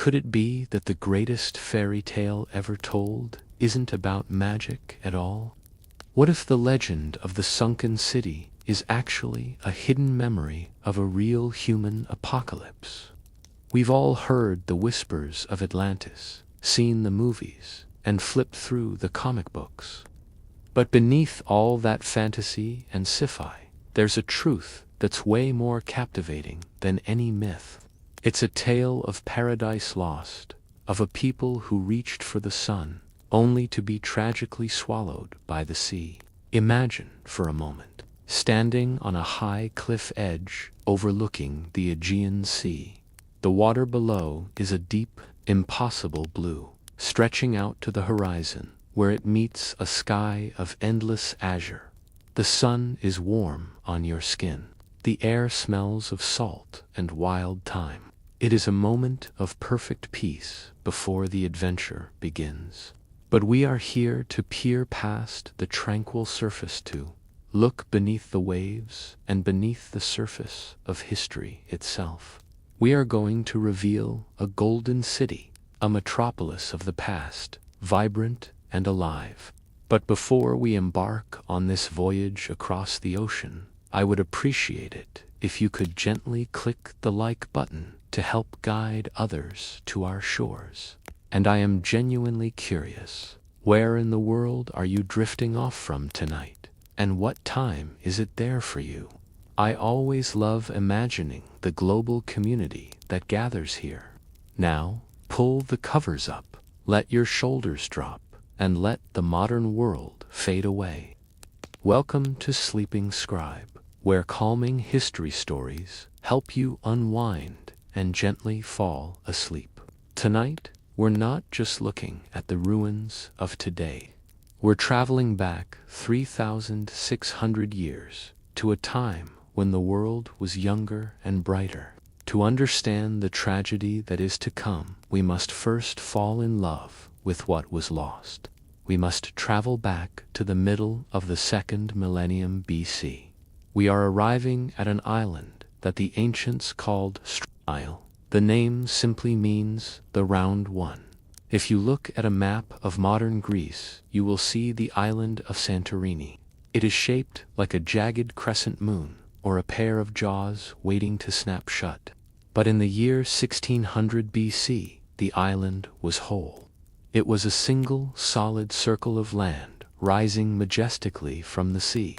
could it be that the greatest fairy tale ever told isn't about magic at all? What if the legend of the sunken city is actually a hidden memory of a real human apocalypse? We've all heard the whispers of Atlantis, seen the movies, and flipped through the comic books. But beneath all that fantasy and sci-fi, there's a truth that's way more captivating than any myth. It's a tale of paradise lost, of a people who reached for the sun, only to be tragically swallowed by the sea. Imagine, for a moment, standing on a high cliff edge overlooking the Aegean Sea. The water below is a deep, impossible blue, stretching out to the horizon, where it meets a sky of endless azure. The sun is warm on your skin. The air smells of salt and wild thyme. It is a moment of perfect peace before the adventure begins. But we are here to peer past the tranquil surface to look beneath the waves and beneath the surface of history itself. We are going to reveal a golden city, a metropolis of the past, vibrant and alive. But before we embark on this voyage across the ocean, I would appreciate it if you could gently click the like button to help guide others to our shores. And I am genuinely curious, where in the world are you drifting off from tonight? And what time is it there for you? I always love imagining the global community that gathers here. Now, pull the covers up, let your shoulders drop, and let the modern world fade away. Welcome to Sleeping Scribe, where calming history stories help you unwind and gently fall asleep. Tonight, we're not just looking at the ruins of today. We're traveling back 3,600 years to a time when the world was younger and brighter. To understand the tragedy that is to come, we must first fall in love with what was lost. We must travel back to the middle of the 2nd millennium BC. We are arriving at an island that the ancients called Scribe. The name simply means the round one. If you look at a map of modern Greece, you will see the island of Santorini. It is shaped like a jagged crescent moon, or a pair of jaws waiting to snap shut. But in the year 1600 BC, the island was whole. It was a single, solid circle of land, rising majestically from the sea.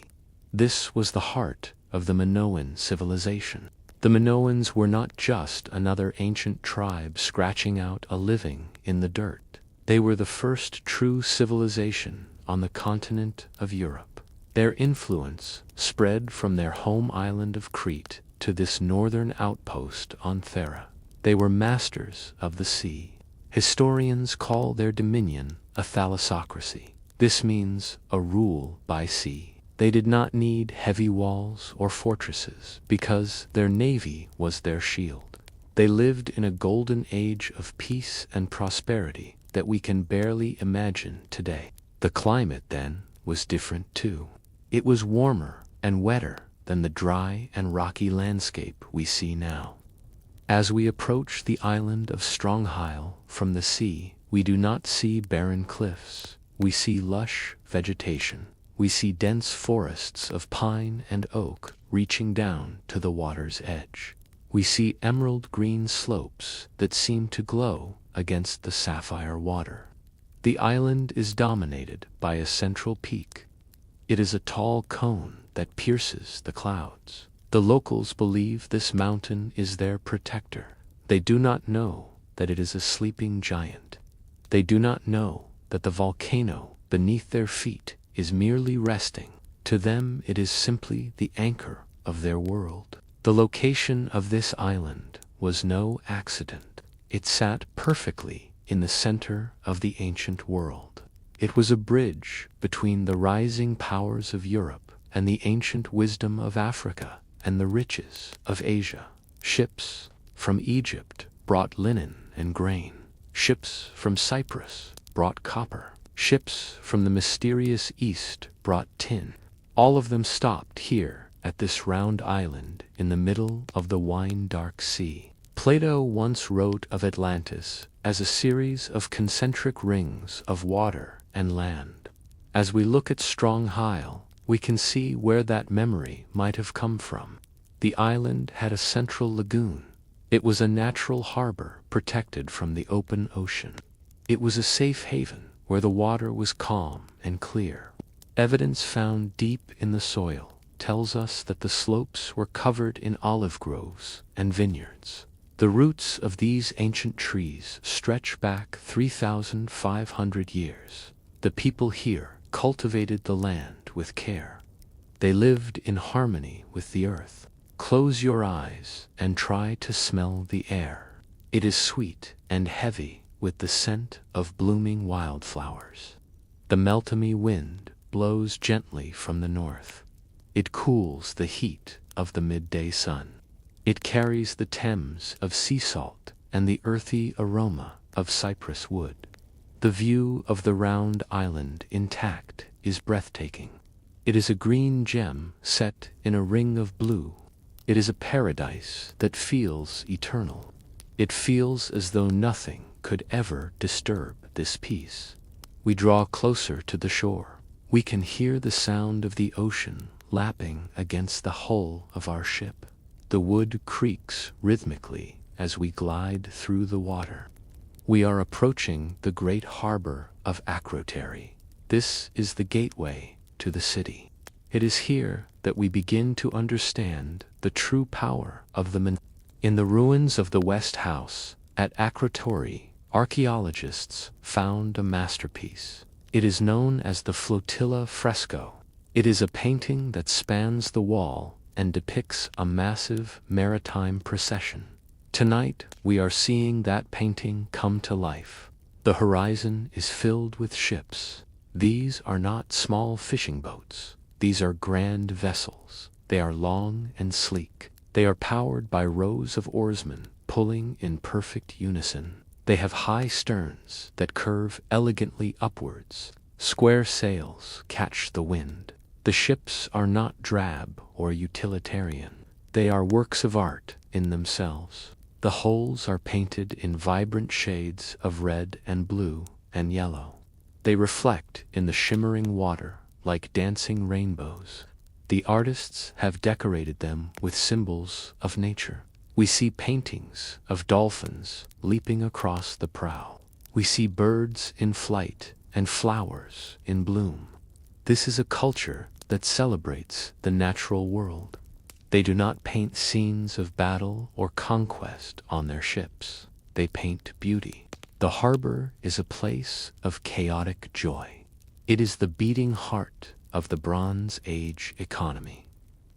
This was the heart of the Minoan civilization. The Minoans were not just another ancient tribe scratching out a living in the dirt. They were the first true civilization on the continent of Europe. Their influence spread from their home island of Crete to this northern outpost on Thera. They were masters of the sea. Historians call their dominion a thalassocracy. This means a rule by sea. They did not need heavy walls or fortresses because their navy was their shield. They lived in a golden age of peace and prosperity that we can barely imagine today. The climate then was different too. It was warmer and wetter than the dry and rocky landscape we see now. As we approach the island of Strongheil from the sea, we do not see barren cliffs. We see lush vegetation. We see dense forests of pine and oak reaching down to the water's edge. We see emerald green slopes that seem to glow against the sapphire water. The island is dominated by a central peak. It is a tall cone that pierces the clouds. The locals believe this mountain is their protector. They do not know that it is a sleeping giant. They do not know that the volcano beneath their feet is merely resting. To them it is simply the anchor of their world. The location of this island was no accident. It sat perfectly in the center of the ancient world. It was a bridge between the rising powers of Europe and the ancient wisdom of Africa and the riches of Asia. Ships from Egypt brought linen and grain. Ships from Cyprus brought copper. Ships from the mysterious East brought tin. All of them stopped here at this round island in the middle of the wine-dark sea. Plato once wrote of Atlantis as a series of concentric rings of water and land. As we look at Strong Isle, we can see where that memory might have come from. The island had a central lagoon. It was a natural harbor protected from the open ocean. It was a safe haven where the water was calm and clear. Evidence found deep in the soil tells us that the slopes were covered in olive groves and vineyards. The roots of these ancient trees stretch back 3,500 years. The people here cultivated the land with care. They lived in harmony with the earth. Close your eyes and try to smell the air. It is sweet and heavy with the scent of blooming wildflowers. The Meltemi wind blows gently from the north. It cools the heat of the midday sun. It carries the Thames of sea salt and the earthy aroma of cypress wood. The view of the round island intact is breathtaking. It is a green gem set in a ring of blue. It is a paradise that feels eternal. It feels as though nothing could ever disturb this peace. We draw closer to the shore. We can hear the sound of the ocean lapping against the hull of our ship. The wood creaks rhythmically as we glide through the water. We are approaching the great harbor of Akrotiri. This is the gateway to the city. It is here that we begin to understand the true power of the In the ruins of the West House at Akrotiri, archaeologists found a masterpiece. It is known as the Flotilla fresco. It is a painting that spans the wall and depicts a massive maritime procession. Tonight, we are seeing that painting come to life. The horizon is filled with ships. These are not small fishing boats. These are grand vessels. They are long and sleek. They are powered by rows of oarsmen pulling in perfect unison. They have high sterns that curve elegantly upwards. Square sails catch the wind. The ships are not drab or utilitarian. They are works of art in themselves. The hulls are painted in vibrant shades of red and blue and yellow. They reflect in the shimmering water like dancing rainbows. The artists have decorated them with symbols of nature. We see paintings of dolphins leaping across the prow. We see birds in flight and flowers in bloom. This is a culture that celebrates the natural world. They do not paint scenes of battle or conquest on their ships. They paint beauty. The harbor is a place of chaotic joy. It is the beating heart of the Bronze Age economy.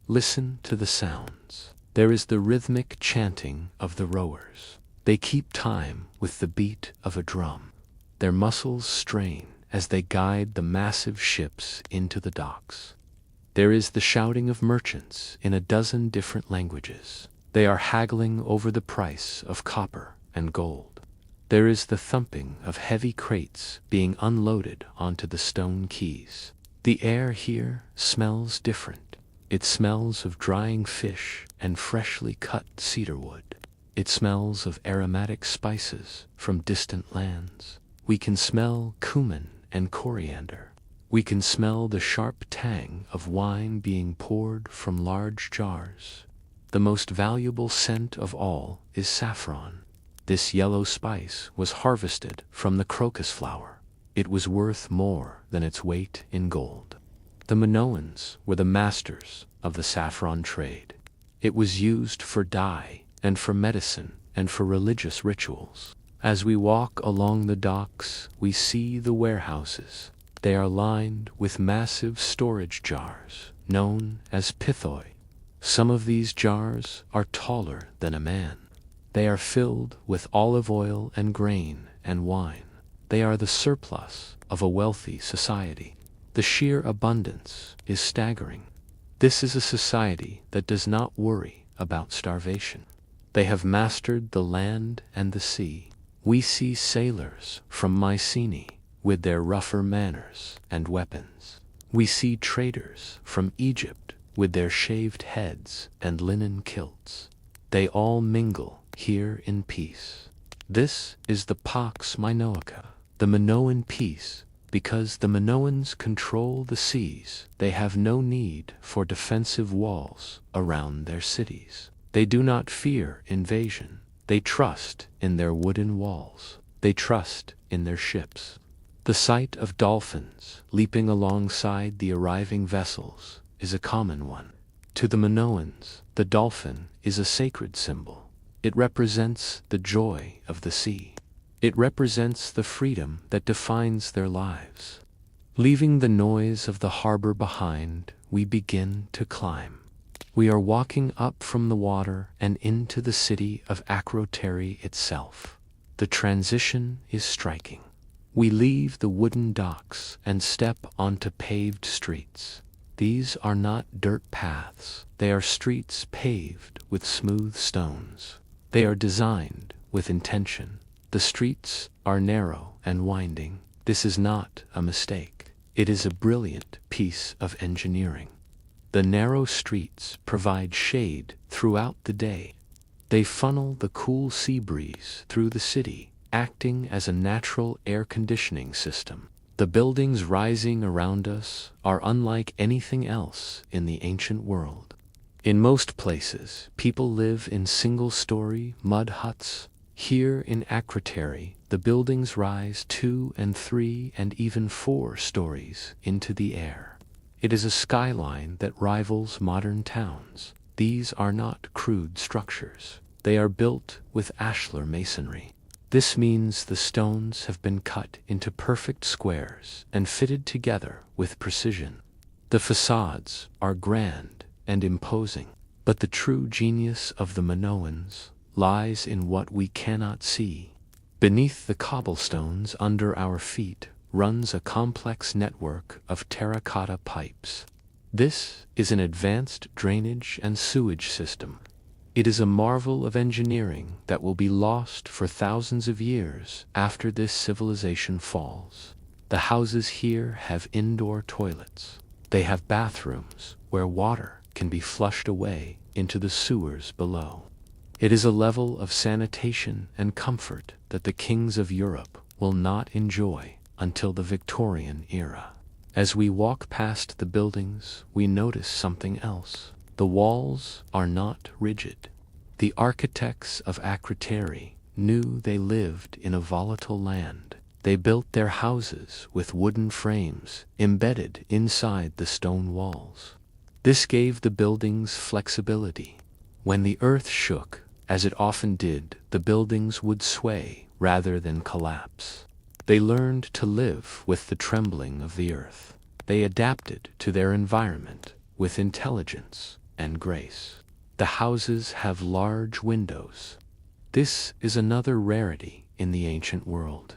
Listen to the sounds. There is the rhythmic chanting of the rowers. They keep time with the beat of a drum. Their muscles strain as they guide the massive ships into the docks. There is the shouting of merchants in a dozen different languages. They are haggling over the price of copper and gold. There is the thumping of heavy crates being unloaded onto the stone quays. The air here smells different. It smells of drying fish and freshly cut cedar wood. It smells of aromatic spices from distant lands. We can smell cumin and coriander. We can smell the sharp tang of wine being poured from large jars. The most valuable scent of all is saffron. This yellow spice was harvested from the crocus flower. It was worth more than its weight in gold. The Minoans were the masters of the saffron trade. It was used for dye and for medicine and for religious rituals. As we walk along the docks, we see the warehouses. They are lined with massive storage jars, known as pithoi. Some of these jars are taller than a man. They are filled with olive oil and grain and wine. They are the surplus of a wealthy society. The sheer abundance is staggering. This is a society that does not worry about starvation. They have mastered the land and the sea. We see sailors from Mycenae with their rougher manners and weapons. We see traders from Egypt with their shaved heads and linen kilts. They all mingle here in peace. This is the Pax Minoica, the Minoan peace. Because the Minoans control the seas, they have no need for defensive walls around their cities. They do not fear invasion. They trust in their wooden walls. They trust in their ships. The sight of dolphins leaping alongside the arriving vessels is a common one. To the Minoans, the dolphin is a sacred symbol. It represents the joy of the sea. It represents the freedom that defines their lives. Leaving the noise of the harbor behind, we begin to climb. We are walking up from the water and into the city of Akrotiri itself. The transition is striking. We leave the wooden docks and step onto paved streets. These are not dirt paths. They are streets paved with smooth stones. They are designed with intention. The streets are narrow and winding. This is not a mistake. It is a brilliant piece of engineering. The narrow streets provide shade throughout the day. They funnel the cool sea breeze through the city, acting as a natural air conditioning system. The buildings rising around us are unlike anything else in the ancient world. In most places, people live in single-story mud huts. Here in Akrotiri, the buildings rise 2 and 3 and even 4 stories into the air. It is a skyline that rivals modern towns. These are not crude structures. They are built with ashlar masonry. This means the stones have been cut into perfect squares and fitted together with precision. The facades are grand and imposing, but the true genius of the Minoans lies in what we cannot see. Beneath the cobblestones under our feet runs a complex network of terracotta pipes. This is an advanced drainage and sewage system. It is a marvel of engineering that will be lost for thousands of years after this civilization falls. The houses here have indoor toilets. They have bathrooms where water can be flushed away into the sewers below. It is a level of sanitation and comfort that the kings of Europe will not enjoy until the Victorian era. As we walk past the buildings, we notice something else. The walls are not rigid. The architects of Akrotiri knew they lived in a volatile land. They built their houses with wooden frames embedded inside the stone walls. This gave the buildings flexibility. When the earth shook, as it often did, the buildings would sway rather than collapse. They learned to live with the trembling of the earth. They adapted to their environment with intelligence and grace. The houses have large windows. This is another rarity in the ancient world.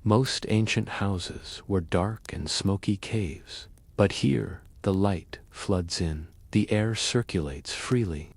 Most ancient houses were dark and smoky caves, but here the light floods in. The air circulates freely.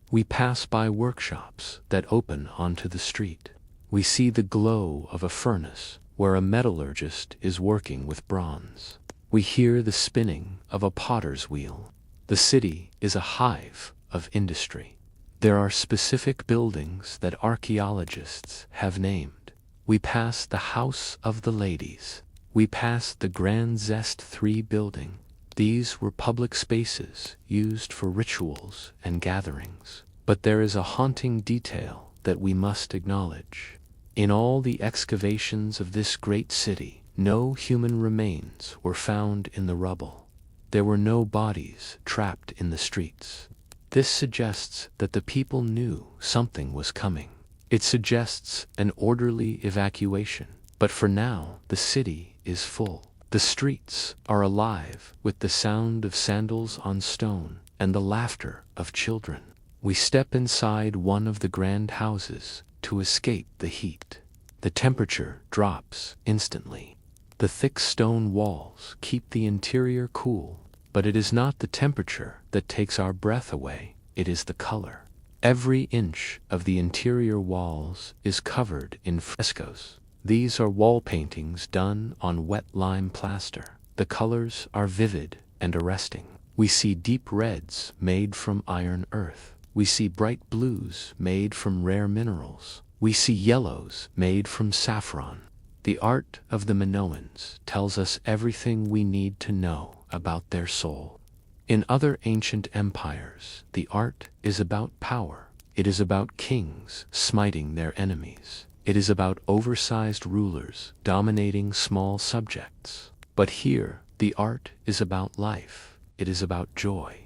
We pass by workshops that open onto the street. We see the glow of a furnace where a metallurgist is working with bronze. We hear the spinning of a potter's wheel. The city is a hive of industry. There are specific buildings that archaeologists have named. We pass the House of the Ladies. We pass the Grand Zest 3 building. These were public spaces used for rituals and gatherings. But there is a haunting detail that we must acknowledge. In all the excavations of this great city, no human remains were found in the rubble. There were no bodies trapped in the streets. This suggests that the people knew something was coming. It suggests an orderly evacuation. But for now, the city is full. The streets are alive with the sound of sandals on stone and the laughter of children. We step inside one of the grand houses to escape the heat. The temperature drops instantly. The thick stone walls keep the interior cool, but it is not the temperature that takes our breath away, it is the color. Every inch of the interior walls is covered in frescoes. These are wall paintings done on wet lime plaster. The colors are vivid and arresting. We see deep reds made from iron earth. We see bright blues made from rare minerals. We see yellows made from saffron. The art of the Minoans tells us everything we need to know about their soul. In other ancient empires, the art is about power. It is about kings smiting their enemies. It is about oversized rulers dominating small subjects. But here, the art is about life. It is about joy.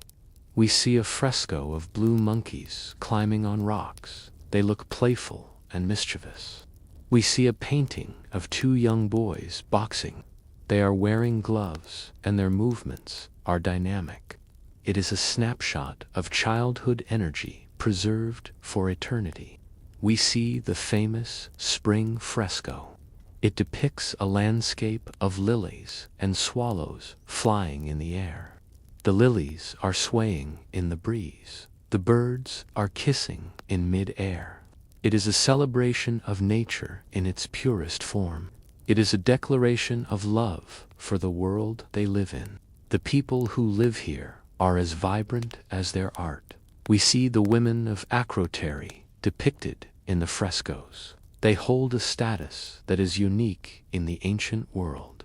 We see a fresco of blue monkeys climbing on rocks. They look playful and mischievous. We see a painting of two young boys boxing. They are wearing gloves, and their movements are dynamic. It is a snapshot of childhood energy preserved for eternity. We see the famous spring fresco. It depicts a landscape of lilies and swallows flying in the air. The lilies are swaying in the breeze. The birds are kissing in mid-air. It is a celebration of nature in its purest form. It is a declaration of love for the world they live in. The people who live here are as vibrant as their art. We see the women of Akrotiri depicted in the frescoes. They hold a status that is unique in the ancient world.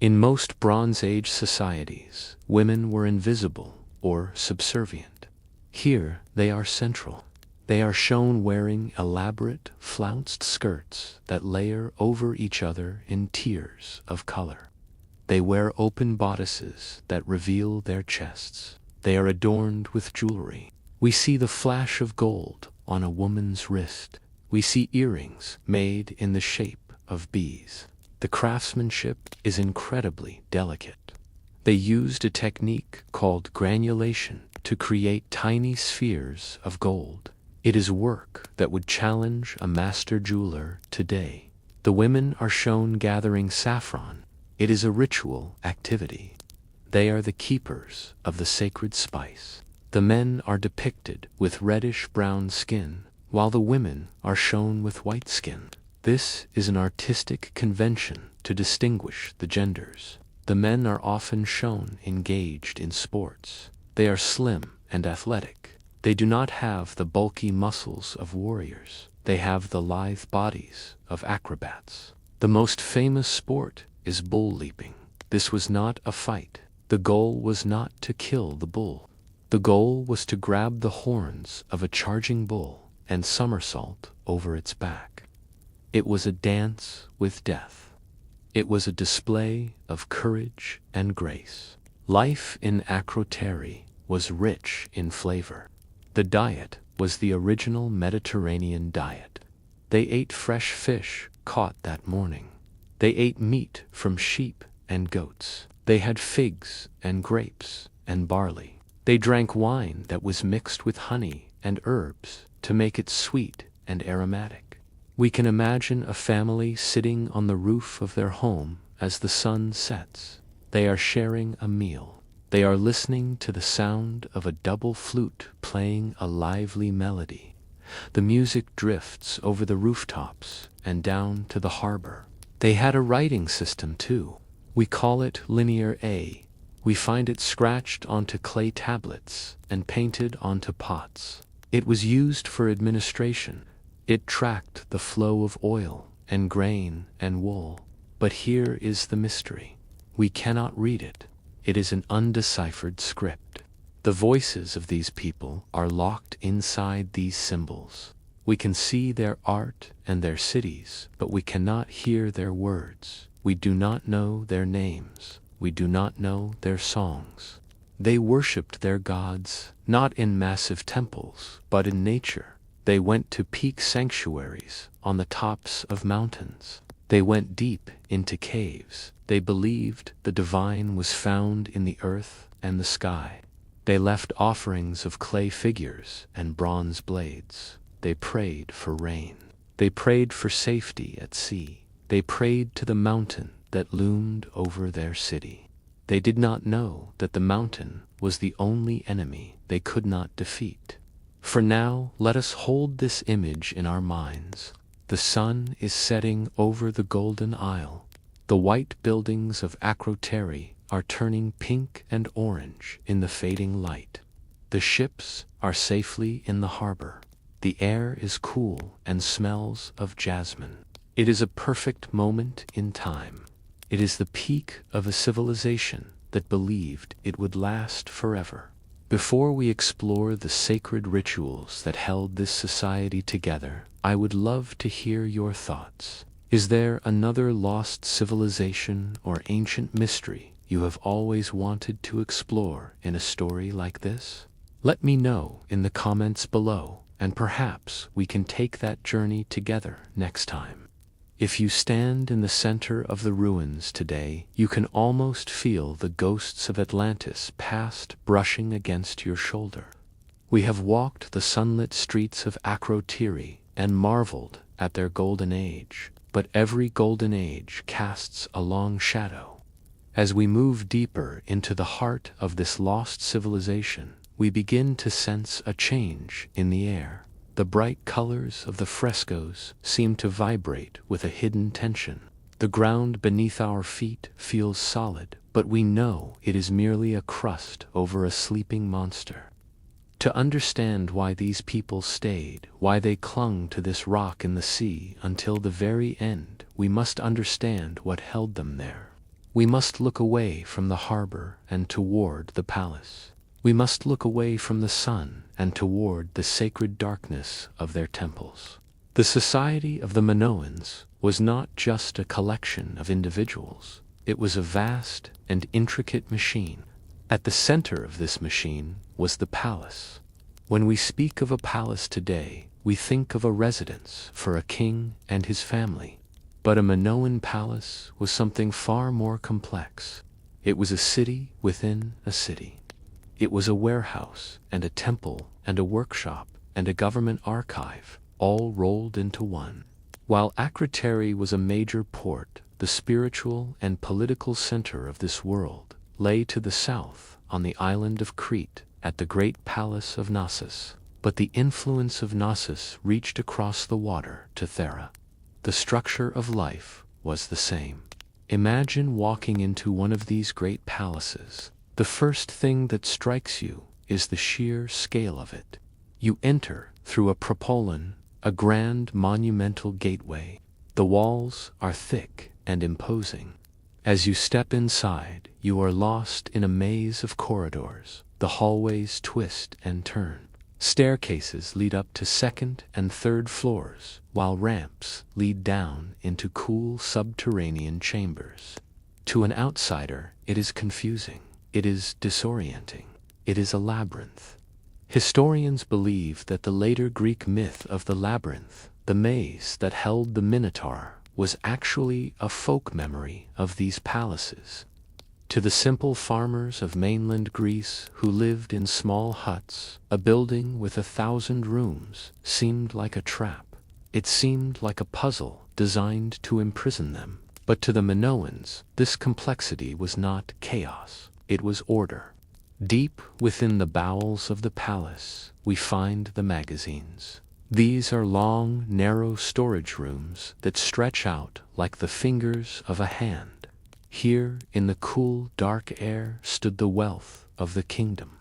In most Bronze Age societies, women were invisible or subservient. Here, they are central. They are shown wearing elaborate, flounced skirts that layer over each other in tiers of color. They wear open bodices that reveal their chests. They are adorned with jewelry. We see the flash of gold on a woman's wrist. We see earrings made in the shape of bees. The craftsmanship is incredibly delicate. They used a technique called granulation to create tiny spheres of gold. It is work that would challenge a master jeweler today. The women are shown gathering saffron. It is a ritual activity. They are the keepers of the sacred spice. The men are depicted with reddish-brown skin, while the women are shown with white skin. This is an artistic convention to distinguish the genders. The men are often shown engaged in sports. They are slim and athletic. They do not have the bulky muscles of warriors. They have the lithe bodies of acrobats. The most famous sport is bull leaping. This was not a fight. The goal was not to kill the bull. The goal was to grab the horns of a charging bull and somersault over its back. It was a dance with death. It was a display of courage and grace. Life in Akrotiri was rich in flavor. The diet was the original Mediterranean diet. They ate fresh fish caught that morning. They ate meat from sheep and goats. They had figs and grapes and barley. They drank wine that was mixed with honey and herbs to make it sweet and aromatic. We can imagine a family sitting on the roof of their home as the sun sets. They are sharing a meal. They are listening to the sound of a double flute playing a lively melody. The music drifts over the rooftops and down to the harbor. They had a writing system too. We call it Linear A. We find it scratched onto clay tablets and painted onto pots. It was used for administration. It tracked the flow of oil and grain and wool. But here is the mystery. We cannot read it. It is an undeciphered script. The voices of these people are locked inside these symbols. We can see their art and their cities, but we cannot hear their words. We do not know their names. We do not know their songs. They worshipped their gods, not in massive temples, but in nature. They went to peak sanctuaries on the tops of mountains. They went deep into caves. They believed the divine was found in the earth and the sky. They left offerings of clay figures and bronze blades. They prayed for rain. They prayed for safety at sea. They prayed to the mountain that loomed over their city. They did not know that the mountain was the only enemy they could not defeat. For now, let us hold this image in our minds. The sun is setting over the Golden Isle. The white buildings of Akrotiri are turning pink and orange in the fading light. The ships are safely in the harbor. The air is cool and smells of jasmine. It is a perfect moment in time. It is the peak of a civilization that believed it would last forever. Before we explore the sacred rituals that held this society together, I would love to hear your thoughts. Is there another lost civilization or ancient mystery you have always wanted to explore in a story like this? Let me know in the comments below, and perhaps we can take that journey together next time. If you stand in the center of the ruins today, you can almost feel the ghosts of Atlantis past brushing against your shoulder. We have walked the sunlit streets of Akrotiri and marveled at their golden age, but every golden age casts a long shadow. As we move deeper into the heart of this lost civilization, we begin to sense a change in the air. The bright colors of the frescoes seem to vibrate with a hidden tension. The ground beneath our feet feels solid, but we know it is merely a crust over a sleeping monster. To understand why these people stayed, why they clung to this rock in the sea until the very end, we must understand what held them there. We must look away from the harbor and toward the palace. We must look away from the sun and toward the sacred darkness of their temples. The society of the Minoans was not just a collection of individuals. It was a vast and intricate machine. At the center of this machine was the palace. When we speak of a palace today, we think of a residence for a king and his family. But a Minoan palace was something far more complex. It was a city within a city. It was a warehouse and a temple and a workshop and a government archive, all rolled into one. While Akrotiri was a major port, the spiritual and political center of this world lay to the south on the island of Crete at the great palace of Knossos. But the influence of Knossos reached across the water to Thera. The structure of life was the same. Imagine walking into one of these great palaces. The first thing that strikes you is the sheer scale of it. You enter through a propylon, a grand monumental gateway. The walls are thick and imposing. As you step inside, you are lost in a maze of corridors. The hallways twist and turn. Staircases lead up to second and third floors, while ramps lead down into cool subterranean chambers. To an outsider, it is confusing. It is disorienting. It is a labyrinth. Historians believe that the later Greek myth of the labyrinth, the maze that held the Minotaur, was actually a folk memory of these palaces. To the simple farmers of mainland Greece who lived in small huts, a building with 1,000 rooms seemed like a trap. It seemed like a puzzle designed to imprison them. But to the Minoans, this complexity was not chaos. It was order. Deep within the bowels of the palace, we find the magazines. These are long, narrow storage rooms that stretch out like the fingers of a hand. Here, in the cool, dark air, stood the wealth of the kingdom.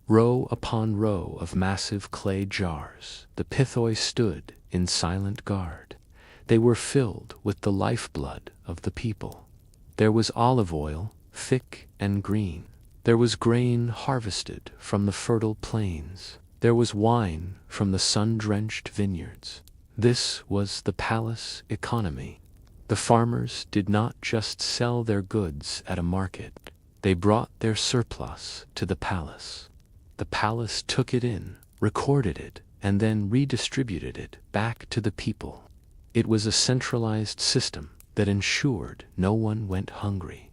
Row upon row of massive clay jars, the pithoi stood in silent guard. They were filled with the lifeblood of the people. There was olive oil, thick and green. There was grain harvested from the fertile plains. There was wine from the sun-drenched vineyards. This was the palace economy. The farmers did not just sell their goods at a market. They brought their surplus to the palace. The palace took it in, recorded it, and then redistributed it back to the people. It was a centralized system that ensured no one went hungry.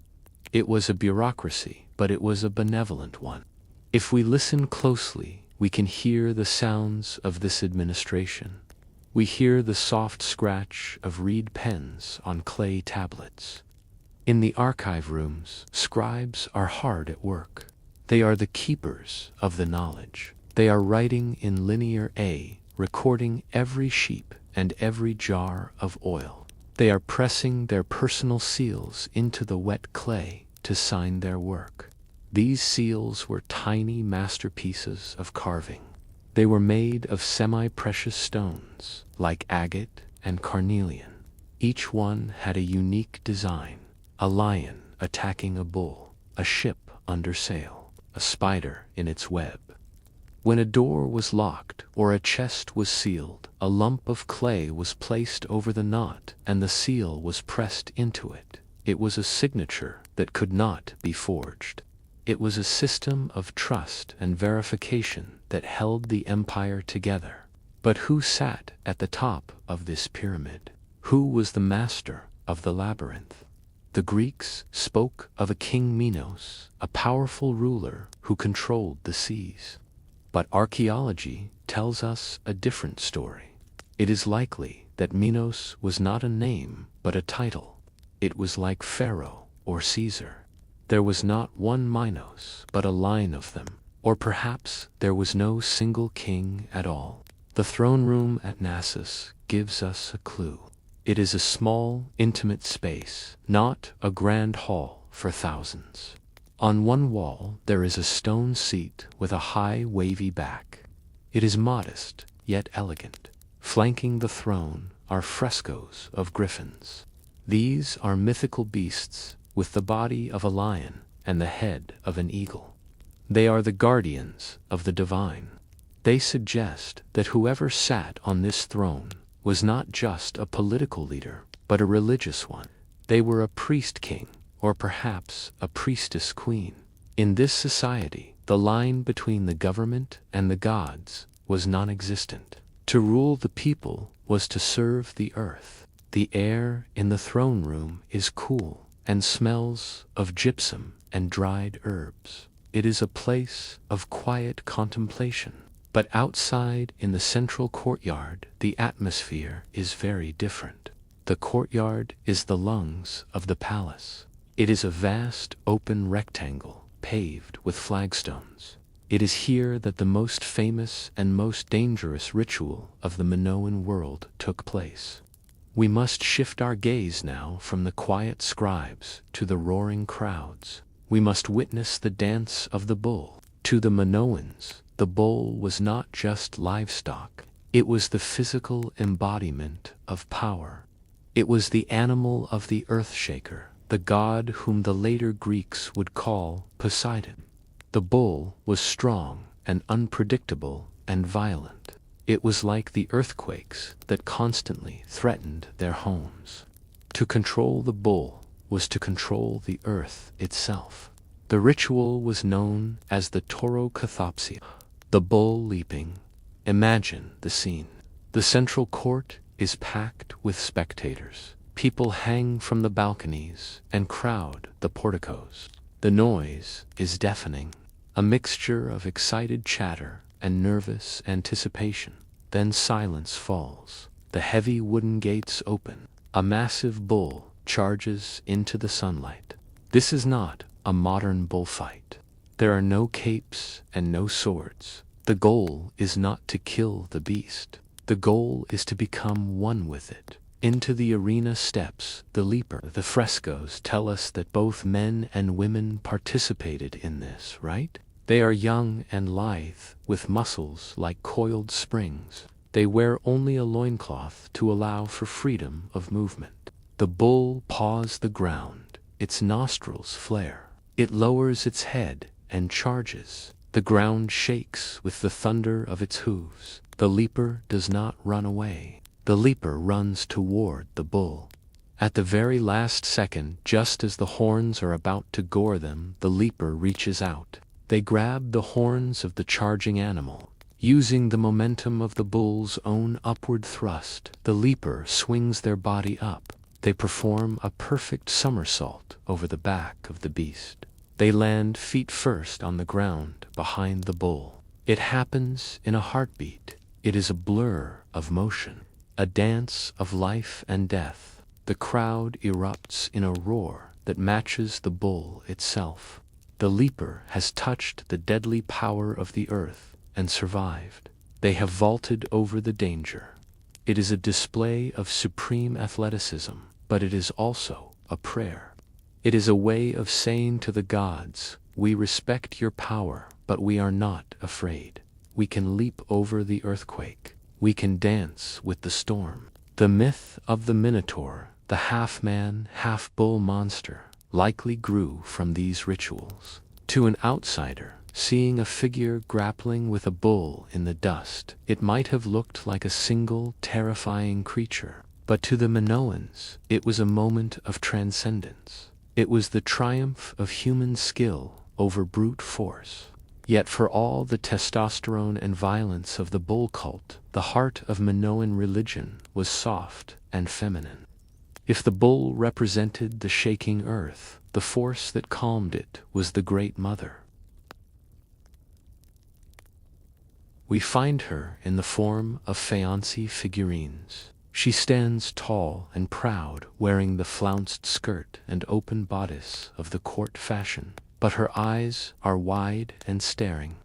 It was a bureaucracy, but it was a benevolent one. If we listen closely, we can hear the sounds of this administration. We hear the soft scratch of reed pens on clay tablets. In the archive rooms, scribes are hard at work. They are the keepers of the knowledge. They are writing in linear A, recording every sheep and every jar of oil. They are pressing their personal seals into the wet clay to sign their work. These seals were tiny masterpieces of carving. They were made of semi-precious stones, like agate and carnelian. Each one had a unique design: a lion attacking a bull, a ship under sail, a spider in its web. When a door was locked or a chest was sealed, a lump of clay was placed over the knot and the seal was pressed into it. It was a signature that could not be forged. It was a system of trust and verification that held the empire together. But who sat at the top of this pyramid? Who was the master of the labyrinth? The Greeks spoke of a King Minos, a powerful ruler who controlled the seas. But archaeology tells us a different story. It is likely that Minos was not a name, but a title. It was like Pharaoh or Caesar. There was not one Minos, but a line of them. Or perhaps there was no single king at all. The throne room at Knossos gives us a clue. It is a small, intimate space, not a grand hall for thousands. On one wall there is a stone seat with a high, wavy back. It is modest, yet elegant. Flanking the throne are frescoes of griffins. These are mythical beasts with the body of a lion and the head of an eagle. They are the guardians of the divine. They suggest that whoever sat on this throne was not just a political leader, but a religious one. They were a priest king, or perhaps a priestess queen. In this society, the line between the government and the gods was non-existent. To rule the people was to serve the earth. The air in the throne room is cool and smells of gypsum and dried herbs. It is a place of quiet contemplation. But outside in the central courtyard, the atmosphere is very different. The courtyard is the lungs of the palace. It is a vast open rectangle paved with flagstones. It is here that the most famous and most dangerous ritual of the Minoan world took place. We must shift our gaze now from the quiet scribes to the roaring crowds. We must witness the dance of the bull. To the Minoans, the bull was not just livestock. It was the physical embodiment of power. It was the animal of the earthshaker, the god whom the later Greeks would call Poseidon. The bull was strong and unpredictable and violent. It was like the earthquakes that constantly threatened their homes. To control the bull was to control the earth itself. The ritual was known as the taurokathopsia, the bull leaping. Imagine the scene. The central court is packed with spectators. People hang from the balconies and crowd the porticos. The noise is deafening, a mixture of excited chatter and nervous anticipation. Then silence falls. The heavy wooden gates open. A massive bull charges into the sunlight. This is not a modern bullfight. There are no capes and no swords. The goal is not to kill the beast. The goal is to become one with it. Into the arena steps the leaper. The frescoes tell us that both men and women participated in this, right? They are young and lithe, with muscles like coiled springs. They wear only a loincloth to allow for freedom of movement. The bull paws the ground. Its nostrils flare. It lowers its head and charges. The ground shakes with the thunder of its hooves. The leaper does not run away. The leaper runs toward the bull. At the very last second, just as the horns are about to gore them, the leaper reaches out. They grab the horns of the charging animal. Using the momentum of the bull's own upward thrust, the leaper swings their body up. They perform a perfect somersault over the back of the beast. They land feet first on the ground behind the bull. It happens in a heartbeat. It is a blur of motion, a dance of life and death. The crowd erupts in a roar that matches the bull itself. The leaper has touched the deadly power of the earth and survived. They have vaulted over the danger. It is a display of supreme athleticism, but it is also a prayer. It is a way of saying to the gods, We respect your power, but we are not afraid. We can leap over the earthquake. We can dance with the storm. The myth of the Minotaur, the half-man, half-bull monster, likely grew from these rituals. To an outsider, seeing a figure grappling with a bull in the dust, it might have looked like a single terrifying creature. But to the Minoans, it was a moment of transcendence. It was the triumph of human skill over brute force. Yet for all the testosterone and violence of the bull cult, the heart of Minoan religion was soft and feminine. If the bull represented the shaking earth, the force that calmed it was the Great Mother. We find her in the form of faïence figurines. She stands tall and proud, wearing the flounced skirt and open bodice of the court fashion, but her eyes are wide and staring.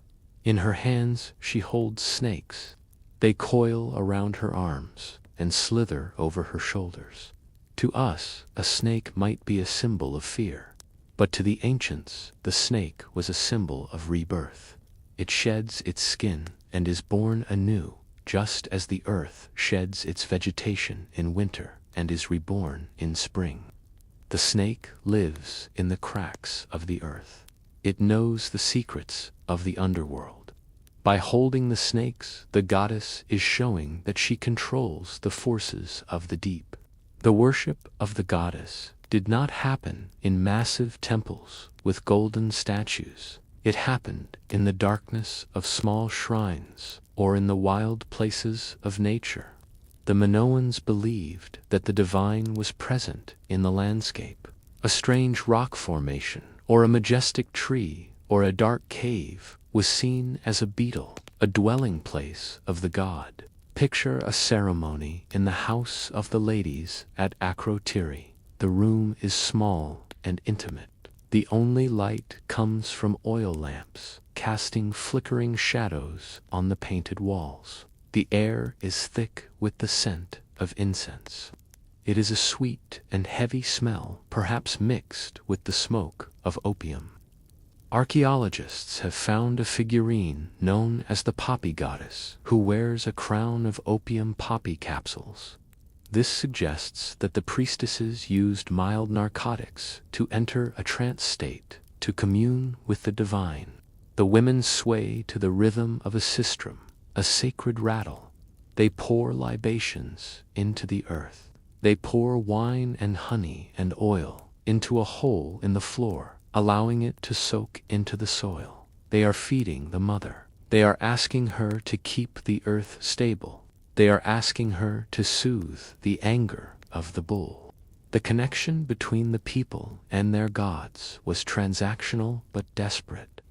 In her hands she holds snakes. They coil around her arms and slither over her shoulders. To us, a snake might be a symbol of fear, but to the ancients, the snake was a symbol of rebirth. It sheds its skin and is born anew, just as the earth sheds its vegetation in winter and is reborn in spring. The snake lives in the cracks of the earth. It knows the secrets of the underworld. By holding the snakes, the goddess is showing that she controls the forces of the deep. The worship of the goddess did not happen in massive temples with golden statues. It happened in the darkness of small shrines or in the wild places of nature. The Minoans believed that the divine was present in the landscape. A strange rock formation, or a majestic tree, or a dark cave was seen as a beetle, a dwelling place of the god. Picture a ceremony in the house of the ladies at Akrotiri. The room is small and intimate. The only light comes from oil lamps, casting flickering shadows on the painted walls. The air is thick with the scent of incense. It is a sweet and heavy smell, perhaps mixed with the smoke of opium. Archaeologists have found a figurine known as the poppy goddess, who wears a crown of opium poppy capsules. This suggests that the priestesses used mild narcotics to enter a trance state, to commune with the divine. The women sway to the rhythm of a sistrum, a sacred rattle. They pour libations into the earth. They pour wine and honey and oil into a hole in the floor, allowing it to soak into the soil. They are feeding the mother. They are asking her to keep the earth stable. They are asking her to soothe the anger of the bull. The connection between the people and their gods was transactional but desperate.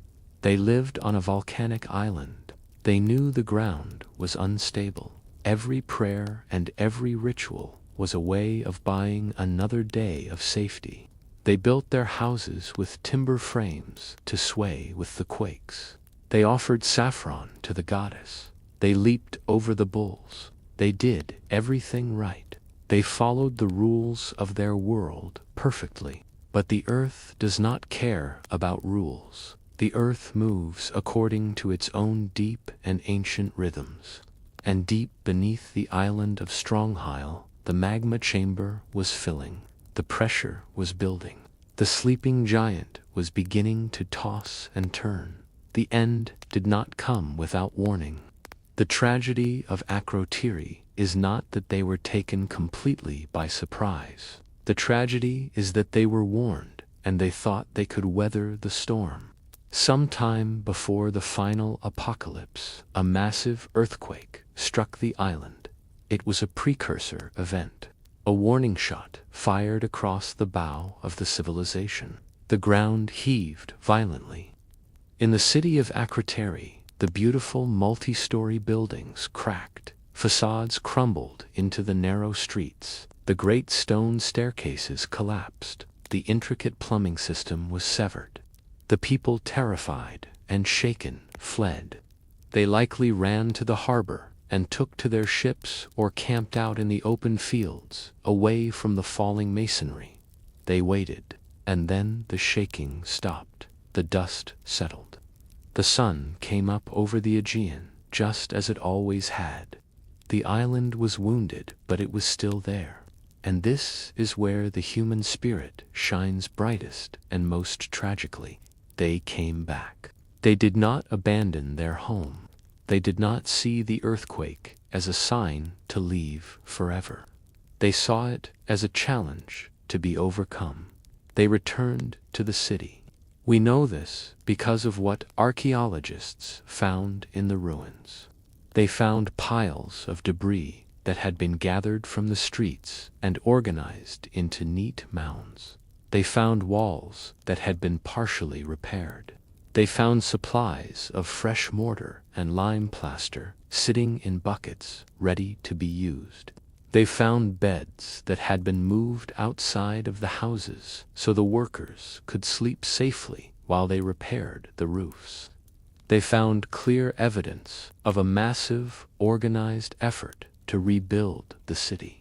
They lived on a volcanic island. They knew the ground was unstable. Every prayer and every ritual was a way of buying another day of safety. They built their houses with timber frames to sway with the quakes. They offered saffron to the goddess. They leaped over the bulls. They did everything right. They followed the rules of their world perfectly. But the earth does not care about rules. The earth moves according to its own deep and ancient rhythms. And deep beneath the island of Strongheil, the magma chamber was filling. The pressure was building. The sleeping giant was beginning to toss and turn. The end did not come without warning. The tragedy of Akrotiri is not that they were taken completely by surprise. The tragedy is that they were warned, and they thought they could weather the storm. Sometime before the final apocalypse, a massive earthquake struck the island. It was a precursor event. A warning shot fired across the bow of the civilization. The ground heaved violently. In the city of Akrotiri, the beautiful multi-story buildings cracked. Facades crumbled into the narrow streets. The great stone staircases collapsed. The intricate plumbing system was severed. The people, terrified and shaken, fled. They likely ran to the harbor and took to their ships or camped out in the open fields, away from the falling masonry. They waited, and then the shaking stopped. the dust settled. The sun came up over the Aegean, just as it always had. The island was wounded, but it was still there. And this is where the human spirit shines brightest and most tragically. They came back. They did not abandon their home. They did not see the earthquake as a sign to leave forever. They saw it as a challenge to be overcome. They returned to the city. We know this because of what archaeologists found in the ruins. They found piles of debris that had been gathered from the streets and organized into neat mounds. They found walls that had been partially repaired. They found supplies of fresh mortar and lime plaster sitting in buckets ready to be used. They found beds that had been moved outside of the houses so the workers could sleep safely while they repaired the roofs. They found clear evidence of a massive, organized effort to rebuild the city.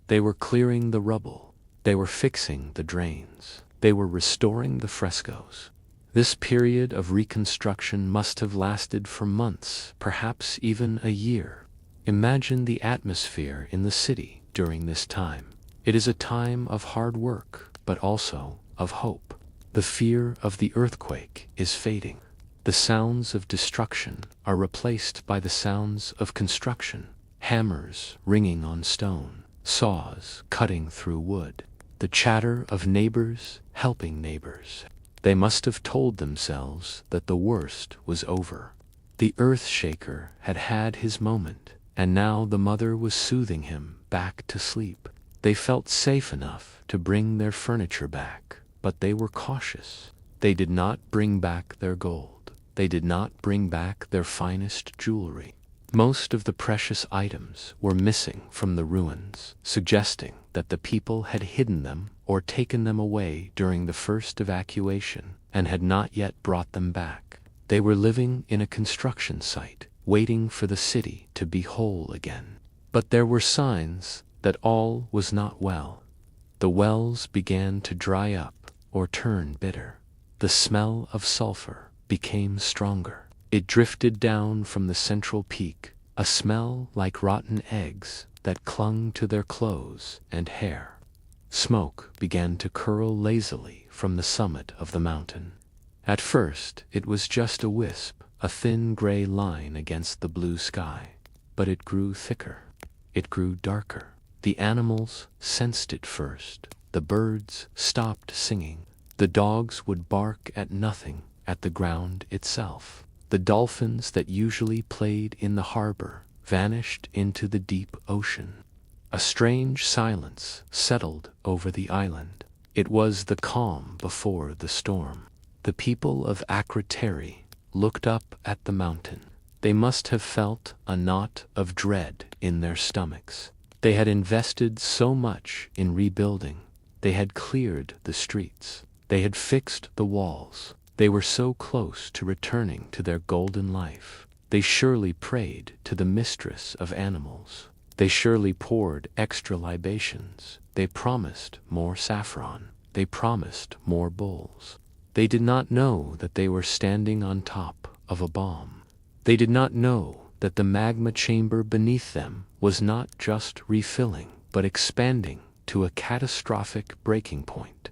They were clearing the rubble. They were fixing the drains. They were restoring the frescoes. This period of reconstruction must have lasted for months, perhaps even a year. Imagine the atmosphere in the city during this time. It is a time of hard work, but also of hope. The fear of the earthquake is fading. The sounds of destruction are replaced by the sounds of construction. Hammers ringing on stone, saws cutting through wood, the chatter of neighbors helping neighbors. They must have told themselves that the worst was over. The earth shaker had had his moment, and now the mother was soothing him back to sleep. They felt safe enough to bring their furniture back, but they were cautious. They did not bring back their gold. They did not bring back their finest jewelry. Most of the precious items were missing from the ruins, suggesting that the people had hidden them or taken them away during the first evacuation and had not yet brought them back. They were living in a construction site, waiting for the city to be whole again. But there were signs that all was not well. The wells began to dry up or turn bitter. The smell of sulfur became stronger. It drifted down from the central peak, a smell like rotten eggs that clung to their clothes and hair. Smoke began to curl lazily from the summit of the mountain. At first, it was just a wisp, a thin gray line against the blue sky. But it grew thicker. It grew darker. The animals sensed it first. The birds stopped singing. The dogs would bark at nothing, at the ground itself. The dolphins that usually played in the harbor vanished into the deep ocean. A strange silence settled over the island. It was the calm before the storm. The people of Akrotiri looked up at the mountain. They must have felt a knot of dread in their stomachs. They had invested so much in rebuilding. They had cleared the streets. They had fixed the walls. They were so close to returning to their golden life. They surely prayed to the mistress of animals. They surely poured extra libations. They promised more saffron. They promised more bowls. They did not know that they were standing on top of a bomb. They did not know that the magma chamber beneath them was not just refilling, but expanding to a catastrophic breaking point.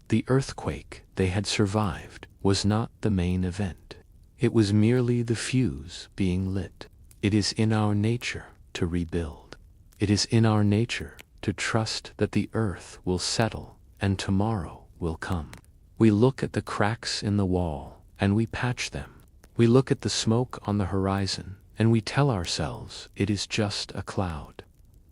The earthquake they had survived was not the main event. It was merely the fuse being lit. It is in our nature to rebuild. It is in our nature to trust that the earth will settle and tomorrow will come. We look at the cracks in the wall and we patch them. We look at the smoke on the horizon and we tell ourselves it is just a cloud.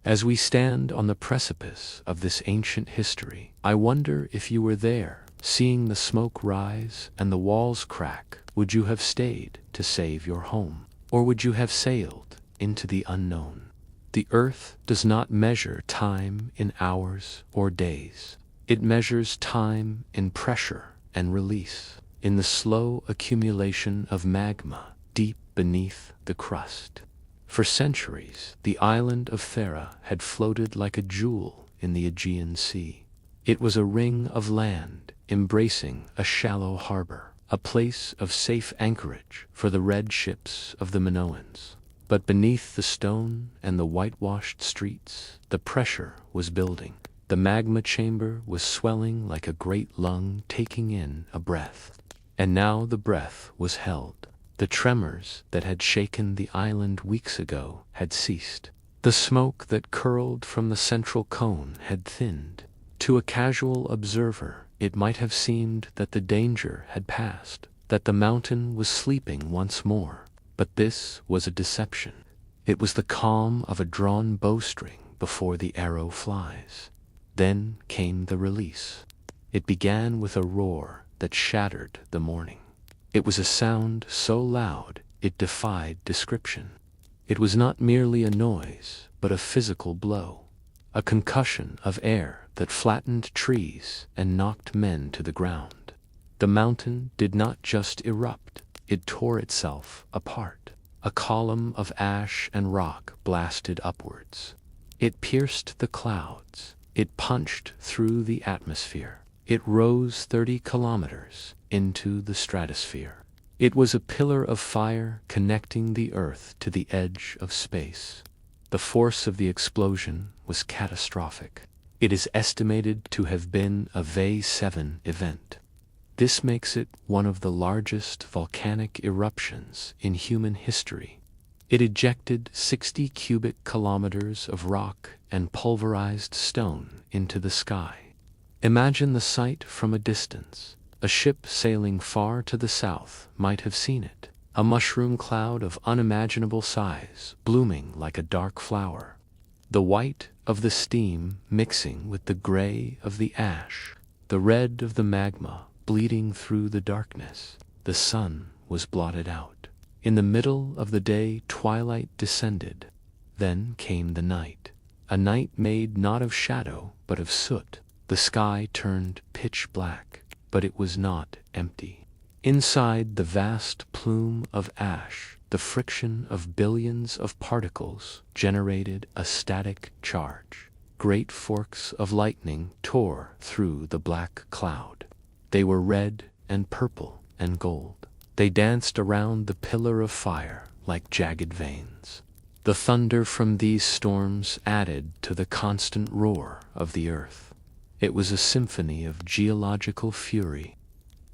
As we stand on the precipice of this ancient history, I wonder if you were there, seeing the smoke rise and the walls crack. Would you have stayed to save your home? Or would you have sailed into the unknown? The earth does not measure time in hours or days. It measures time in pressure and release, in the slow accumulation of magma deep beneath the crust. For centuries, the island of Thera had floated like a jewel in the Aegean Sea. It was a ring of land embracing a shallow harbor. a place of safe anchorage for the red ships of the Minoans. But beneath the stone and the whitewashed streets, the pressure was building. The magma chamber was swelling like a great lung taking in a breath. And now the breath was held. The tremors that had shaken the island weeks ago had ceased. The smoke that curled from the central cone had thinned. To a casual observer, it might have seemed that the danger had passed, that the mountain was sleeping once more. But this was a deception. It was the calm of a drawn bowstring before the arrow flies. Then came the release. It began with a roar that shattered the morning. It was a sound so loud it defied description. It was not merely a noise, but a physical blow, a concussion of air that flattened trees and knocked men to the ground. The mountain did not just erupt, it tore itself apart. A column of ash and rock blasted upwards. It pierced the clouds. It punched through the atmosphere. It rose 30 kilometers into the stratosphere. It was a pillar of fire connecting the earth to the edge of space. The force of the explosion was catastrophic. It is estimated to have been a V7 event. This makes it one of the largest volcanic eruptions in human history. It ejected 60 cubic kilometers of rock and pulverized stone into the sky. Imagine the sight from a distance. A ship sailing far to the south might have seen it. A mushroom cloud of unimaginable size, blooming like a dark flower. The white of the steam mixing with the gray of the ash, the red of the magma bleeding through the darkness. The sun was blotted out. In the middle of the day, twilight descended. Then came the night. A night made not of shadow, but of soot. The sky turned pitch black, but it was not empty. Inside the vast plume of ash, the friction of billions of particles generated a static charge. Great forks of lightning tore through the black cloud. They were red and purple and gold. They danced around the pillar of fire like jagged veins. The thunder from these storms added to the constant roar of the earth. It was a symphony of geological fury.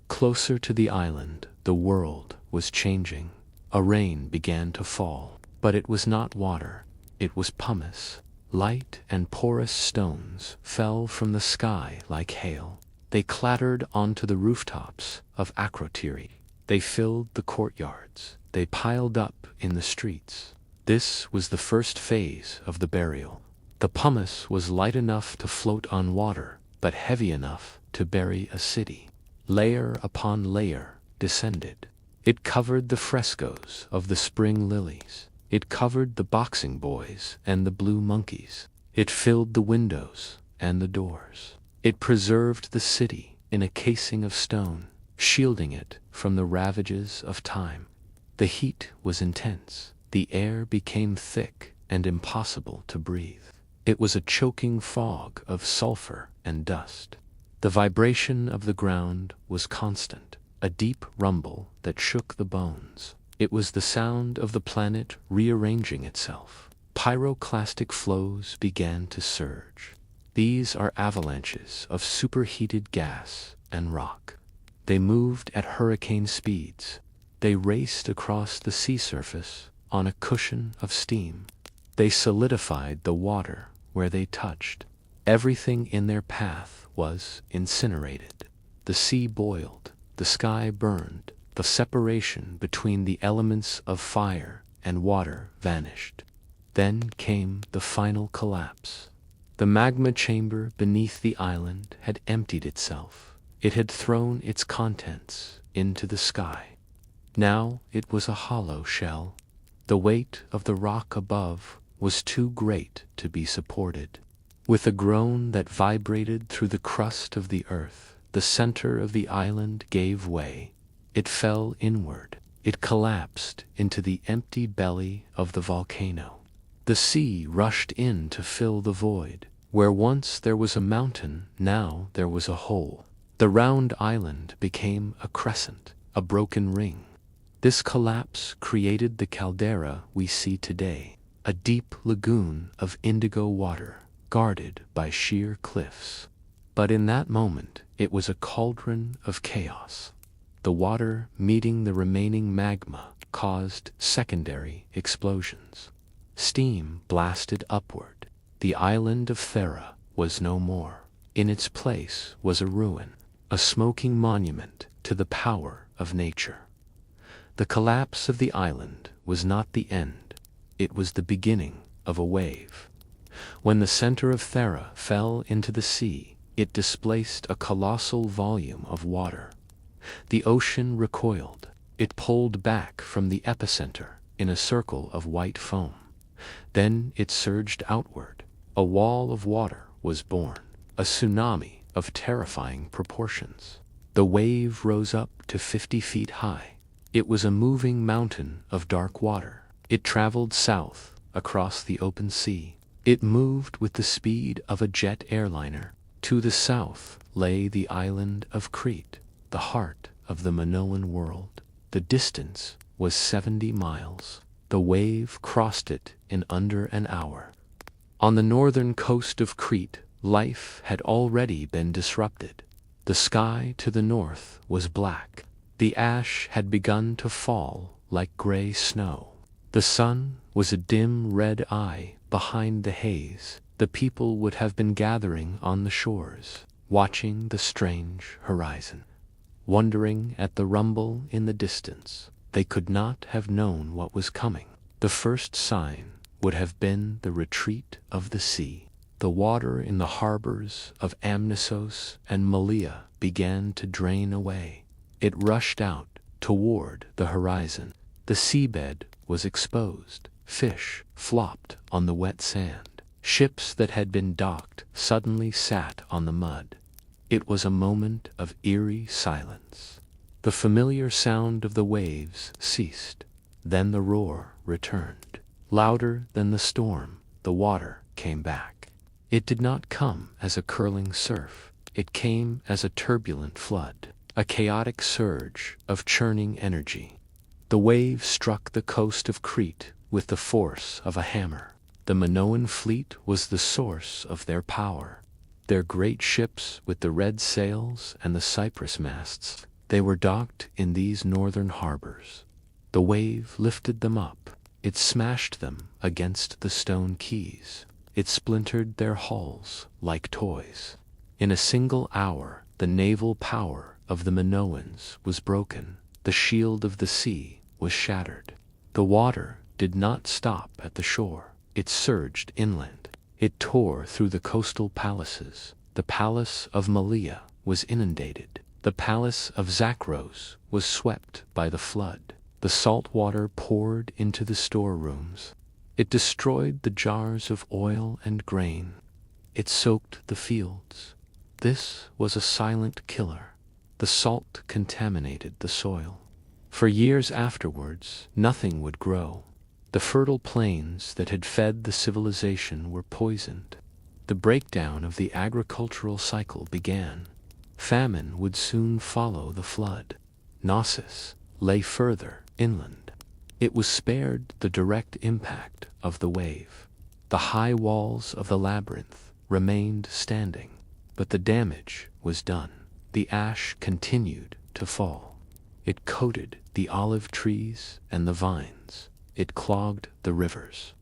Closer to the island, the world was changing. A rain began to fall, but it was not water. It was pumice. Light and porous stones fell from the sky like hail. They clattered onto the rooftops of Akrotiri. They filled the courtyards. They piled up in the streets. This was the first phase of the burial. The pumice was light enough to float on water, but heavy enough to bury a city. Layer upon layer descended. It covered the frescoes of the spring lilies. It covered the boxing boys and the blue monkeys. It filled the windows and the doors. It preserved the city in a casing of stone, shielding it from the ravages of time. The heat was intense. The air became thick and impossible to breathe. It was a choking fog of sulfur and dust. The vibration of the ground was constant, a deep rumble that shook the bones. It was the sound of the planet rearranging itself. Pyroclastic flows began to surge. These are avalanches of superheated gas and rock. They moved at hurricane speeds. They raced across the sea surface on a cushion of steam. They solidified the water where they touched. Everything in their path was incinerated. The sea boiled. The sky burned. The separation between the elements of fire and water vanished. Then came the final collapse. The magma chamber beneath the island had emptied itself. It had thrown its contents into the sky. Now it was a hollow shell. The weight of the rock above was too great to be supported. With a groan that vibrated through the crust of the earth, the center of the island gave way. It fell inward. It collapsed into the empty belly of the volcano. The sea rushed in to fill the void. Where once there was a mountain, now there was a hole. The round island became a crescent. a broken ring. This collapse created the caldera we see today, a deep lagoon of indigo water, guarded by sheer cliffs. But in that moment, it was a cauldron of chaos. The water meeting the remaining magma caused secondary explosions. Steam blasted upward. The island of Thera was no more. In its place was a ruin, a smoking monument to the power of nature. The collapse of the island was not the end, it was the beginning of a wave. When the center of Thera fell into the sea, it displaced a colossal volume of water. The ocean recoiled. It pulled back from the epicenter in a circle of white foam. Then it surged outward. A wall of water was born, a tsunami of terrifying proportions. The wave rose up to 50 feet high. It was a moving mountain of dark water. It traveled south across the open sea. It moved with the speed of a jet airliner. To the south lay the island of Crete, the heart of the Minoan world. The distance was 70 miles. The wave crossed it in under an hour. On the northern coast of Crete, life had already been disrupted. The sky to the north was black. The ash had begun to fall like gray snow. The sun was a dim red eye behind the haze. The people would have been gathering on the shores, watching the strange horizon, wondering at the rumble in the distance. They could not have known what was coming. The first sign would have been the retreat of the sea. The water in the harbors of Amnisos and Malea began to drain away. It rushed out toward the horizon. The seabed was exposed. Fish flopped on the wet sand. Ships that had been docked suddenly sat on the mud. It was a moment of eerie silence. The familiar sound of the waves ceased. Then the roar returned. Louder than the storm, the water came back. It did not come as a curling surf. It came as a turbulent flood, a chaotic surge of churning energy. The wave struck the coast of Crete with the force of a hammer. The Minoan fleet was the source of their power. Their great ships with the red sails and the cypress masts, they were docked in these northern harbors. The wave lifted them up. It smashed them against the stone quays. It splintered their hulls like toys. In a single hour, the naval power of the Minoans was broken. The shield of the sea was shattered. The water did not stop at the shore. It surged inland. It tore through the coastal palaces. The palace of Malea was inundated. The palace of Zakros was swept by the flood. The salt water poured into the storerooms. It destroyed the jars of oil and grain. It soaked the fields. This was a silent killer. The salt contaminated the soil. For years afterwards, nothing would grow. The fertile plains that had fed the civilization were poisoned. The breakdown of the agricultural cycle began. Famine would soon follow the flood. Knossos lay further inland. It was spared the direct impact of the wave. The high walls of the labyrinth remained standing, but the damage was done. The ash continued to fall. It coated the olive trees and the vines. It clogged the rivers.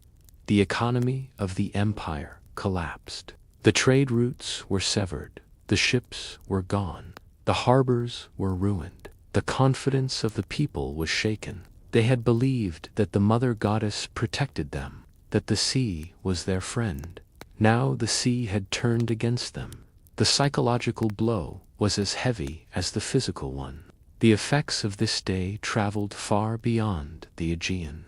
The economy of the empire collapsed. The trade routes were severed. The ships were gone. The harbors were ruined. The confidence of the people was shaken. They had believed that the mother goddess protected them, that the sea was their friend. Now the sea had turned against them. The psychological blow was as heavy as the physical one. The effects of this day traveled far beyond the Aegean.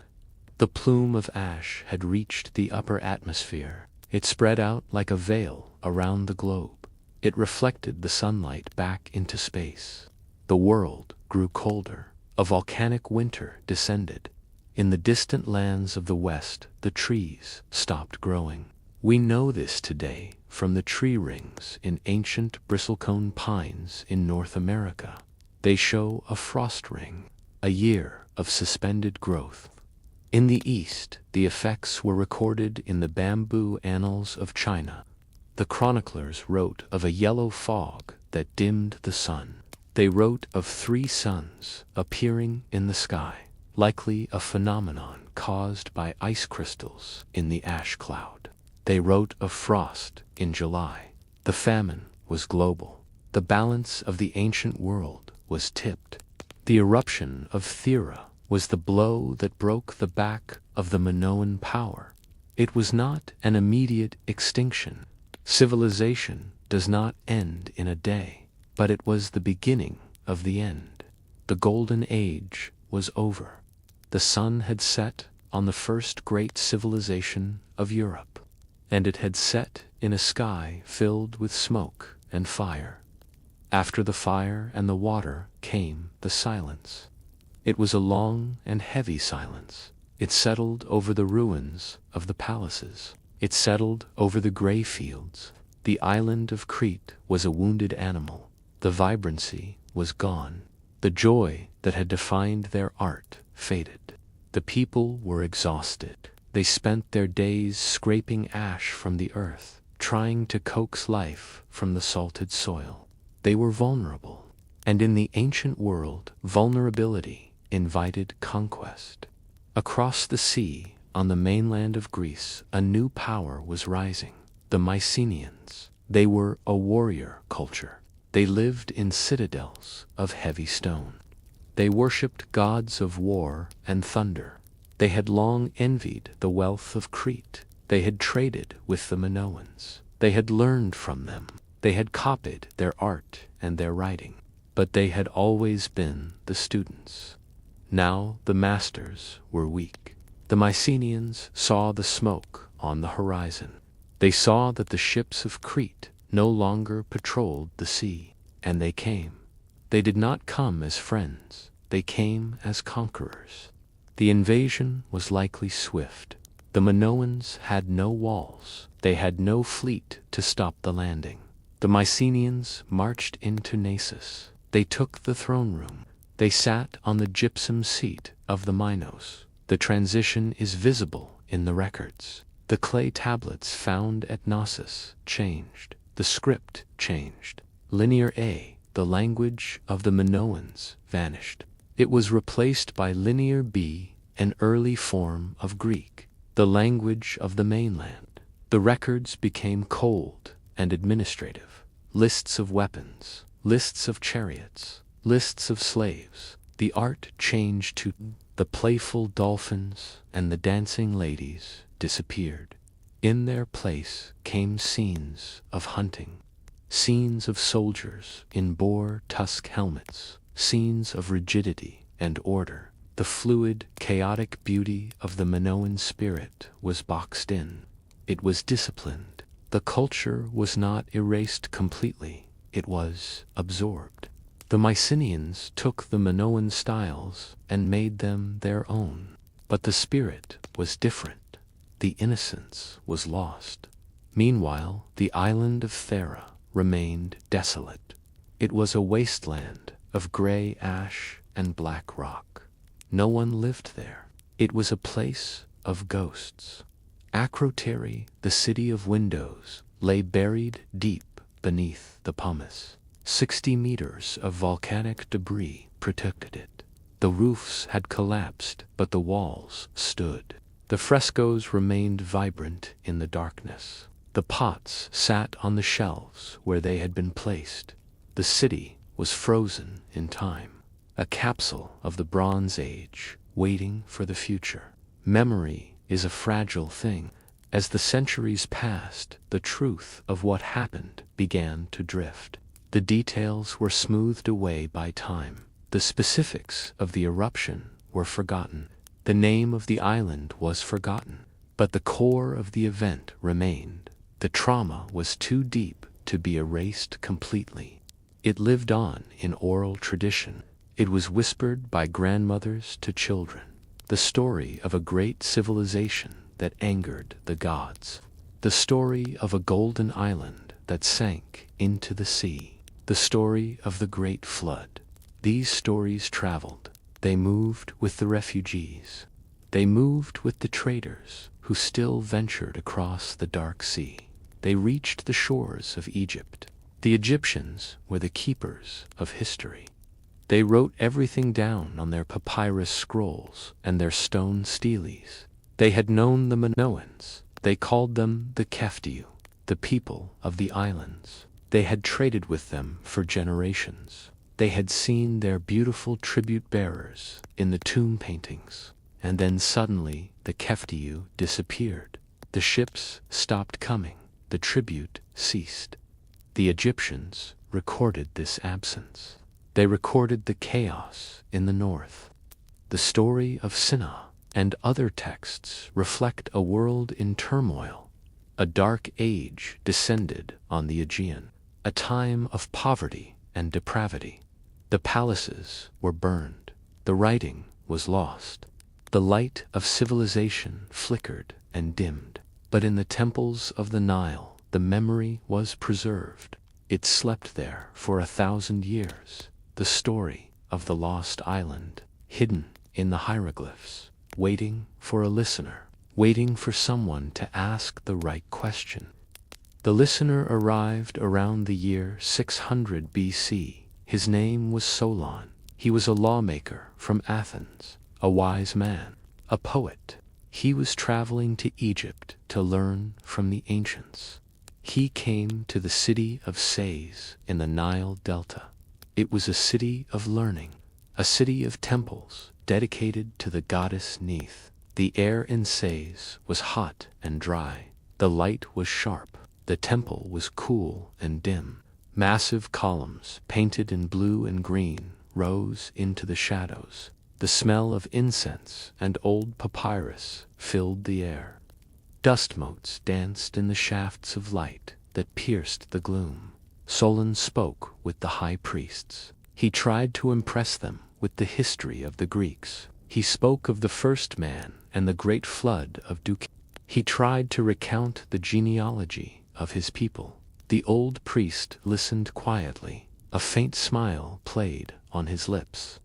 The plume of ash had reached the upper atmosphere. It spread out like a veil around the globe. It reflected the sunlight back into space. The world grew colder. A volcanic winter descended. In the distant lands of the west, the trees stopped growing. We know this today from the tree rings in ancient bristlecone pines in North America. They show a frost ring, a year of suspended growth. In the East, the effects were recorded in the bamboo annals of China. The chroniclers wrote of a yellow fog that dimmed the sun. They wrote of 3 suns appearing in the sky, likely a phenomenon caused by ice crystals in the ash cloud. They wrote of frost in July. The famine was global. The balance of the ancient world was tipped. The eruption of Thera was the blow that broke the back of the Minoan power. It was not an immediate extinction. Civilization does not end in a day, but it was the beginning of the end. The Golden Age was over. The sun had set on the first great civilization of Europe, and it had set in a sky filled with smoke and fire. After the fire and the water came the silence. It was a long and heavy silence. It settled over the ruins of the palaces. It settled over the gray fields. The island of Crete was a wounded animal. The vibrancy was gone. The joy that had defined their art faded. The people were exhausted. They spent their days scraping ash from the earth, trying to coax life from the salted soil. They were vulnerable, and in the ancient world, vulnerability invited conquest. Across the sea, on the mainland of Greece, a new power was rising. The Mycenaeans. They were a warrior culture. They lived in citadels of heavy stone. They worshipped gods of war and thunder. They had long envied the wealth of Crete. They had traded with the Minoans. They had learned from them. They had copied their art and their writing. But they had always been the students. Now the masters were weak. The Mycenaeans saw the smoke on the horizon. They saw that the ships of Crete no longer patrolled the sea, and they came. They did not come as friends. They came as conquerors. The invasion was likely swift. The Minoans had no walls. They had no fleet to stop the landing. The Mycenaeans marched into Nasus. They took the throne room. They sat on the gypsum seat of the Minos. The transition is visible in the records. The clay tablets found at Knossos changed. The script changed. Linear A, the language of the Minoans, vanished. It was replaced by Linear B, an early form of Greek, the language of the mainland. The records became cold and administrative. Lists of weapons, lists of chariots, lists of slaves. The art changed to the playful dolphins, and the dancing ladies disappeared. In their place came scenes of hunting, scenes of soldiers in boar tusk helmets, scenes of rigidity and order. The fluid, chaotic beauty of the Minoan spirit was boxed in. It was disciplined. The culture was not erased completely. It was absorbed. The Mycenaeans took the Minoan styles and made them their own. But the spirit was different. The innocence was lost. Meanwhile, the island of Thera remained desolate. It was a wasteland of gray ash and black rock. No one lived there. It was a place of ghosts. Akrotiri, the city of windows, lay buried deep beneath the pumice. 60 meters of volcanic debris protected it. The roofs had collapsed, but the walls stood. The frescoes remained vibrant in the darkness. The pots sat on the shelves where they had been placed. The city was frozen in time, a capsule of the Bronze Age, waiting for the future. Memory is a fragile thing. As the centuries passed, the truth of what happened began to drift. The details were smoothed away by time. The specifics of the eruption were forgotten. The name of the island was forgotten. But the core of the event remained. The trauma was too deep to be erased completely. It lived on in oral tradition. It was whispered by grandmothers to children. The story of a great civilization that angered the gods. The story of a golden island that sank into the sea. The story of the Great Flood. These stories traveled. They moved with the refugees. They moved with the traders who still ventured across the dark sea. They reached the shores of Egypt. The Egyptians were the keepers of history. They wrote everything down on their papyrus scrolls and their stone steles. They had known the Minoans. They called them the Keftiu, the people of the islands. They had traded with them for generations. They had seen their beautiful tribute bearers in the tomb paintings. And then suddenly the Keftiu disappeared. The ships stopped coming. The tribute ceased. The Egyptians recorded this absence. They recorded the chaos in the north. The story of Sinai and other texts reflect a world in turmoil. A dark age descended on the Aegean, a time of poverty and depravity. The palaces were burned. The writing was lost. The light of civilization flickered and dimmed. But in the temples of the Nile, the memory was preserved. It slept there for 1,000 years. The story of the lost island, hidden in the hieroglyphs, waiting for a listener, waiting for someone to ask the right question. The listener arrived around the year 600 BC. His name was Solon. He was a lawmaker from Athens, a wise man, a poet. He was traveling to Egypt to learn from the ancients. He came to the city of Sais in the Nile Delta. It was a city of learning, a city of temples dedicated to the goddess Neith. The air in Sais was hot and dry. The light was sharp. The temple was cool and dim. Massive columns, painted in blue and green, rose into the shadows. The smell of incense and old papyrus filled the air. Dust motes danced in the shafts of light that pierced the gloom. Solon spoke with the high priests. He tried to impress them with the history of the Greeks. He spoke of the first man and the great flood of Duke. He tried to recount the genealogy of his people. The old priest listened quietly. A faint smile played on his lips.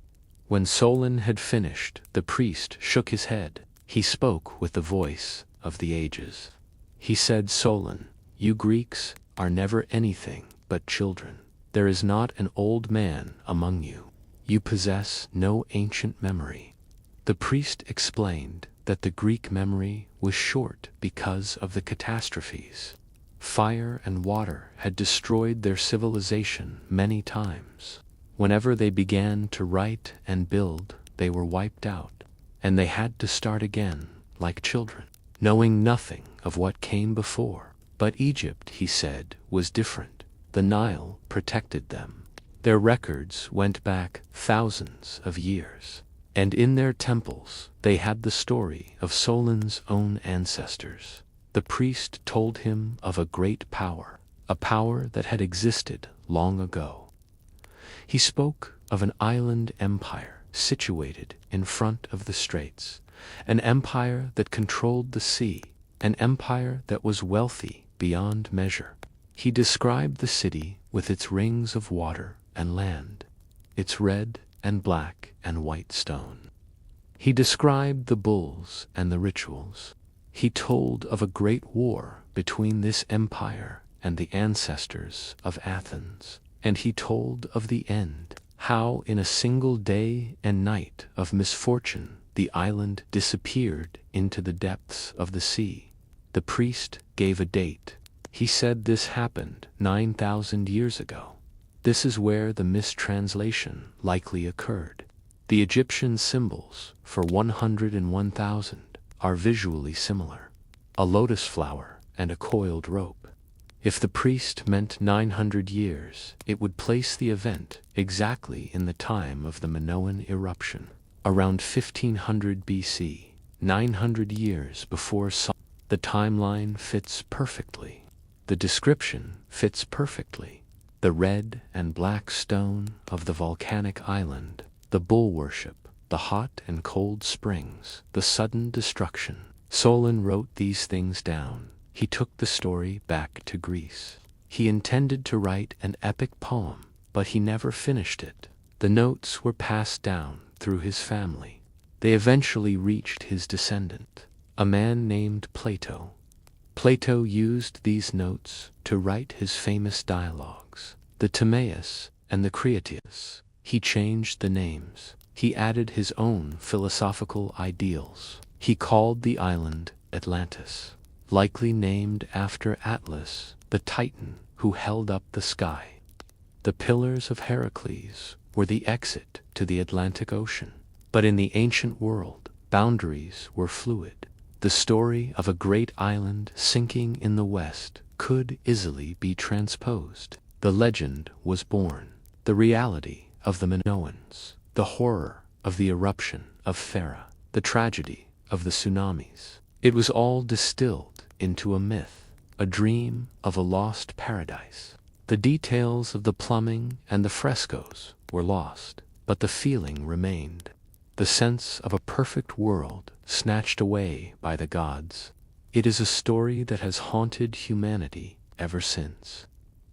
When Solon had finished, the priest shook his head. He spoke with the voice of the ages. He said, "Solon, you Greeks are never anything but children. There is not an old man among you. You possess no ancient memory." The priest explained that the Greek memory was short because of the catastrophes. Fire and water had destroyed their civilization many times. Whenever they began to write and build, they were wiped out, and they had to start again like children, knowing nothing of what came before. But Egypt, he said, was different. The Nile protected them. Their records went back thousands of years, and in their temples they had the story of Solon's own ancestors. The priest told him of a great power, a power that had existed long ago. He spoke of an island empire situated in front of the straits, an empire that controlled the sea, an empire that was wealthy beyond measure. He described the city with its rings of water and land, its red and black and white stone. He described the bulls and the rituals. He told of a great war between this empire and the ancestors of Athens. And he told of the end, how in a single day and night of misfortune the island disappeared into the depths of the sea. The priest gave a date. He said this happened 9,000 years ago. This is where the mistranslation likely occurred. The Egyptian symbols for 101,000 are visually similar: a lotus flower and a coiled rope. If the priest meant 900 years, it would place the event exactly in the time of the Minoan eruption, around 1500 BC, 900 years before Solon. The timeline fits perfectly. The description fits perfectly. The red and black stone of the volcanic island, the bull worship, the hot and cold springs, the sudden destruction. Solon wrote these things down. He took the story back to Greece. He intended to write an epic poem, but he never finished it. The notes were passed down through his family. They eventually reached his descendant, a man named Plato. Plato used these notes to write his famous dialogues, the Timaeus and the Critias. He changed the names. He added his own philosophical ideals. He called the island Atlantis, likely named after Atlas, the Titan who held up the sky. The Pillars of Heracles were the exit to the Atlantic Ocean. But in the ancient world, boundaries were fluid. The story of a great island sinking in the west could easily be transposed. The legend was born. The reality of the Minoans, the horror of the eruption of Thera, the tragedy of the tsunamis. It was all distilled into a myth, a dream of a lost paradise. The details of the plumbing and the frescoes were lost, but the feeling remained. The sense of a perfect world snatched away by the gods. It is a story that has haunted humanity ever since.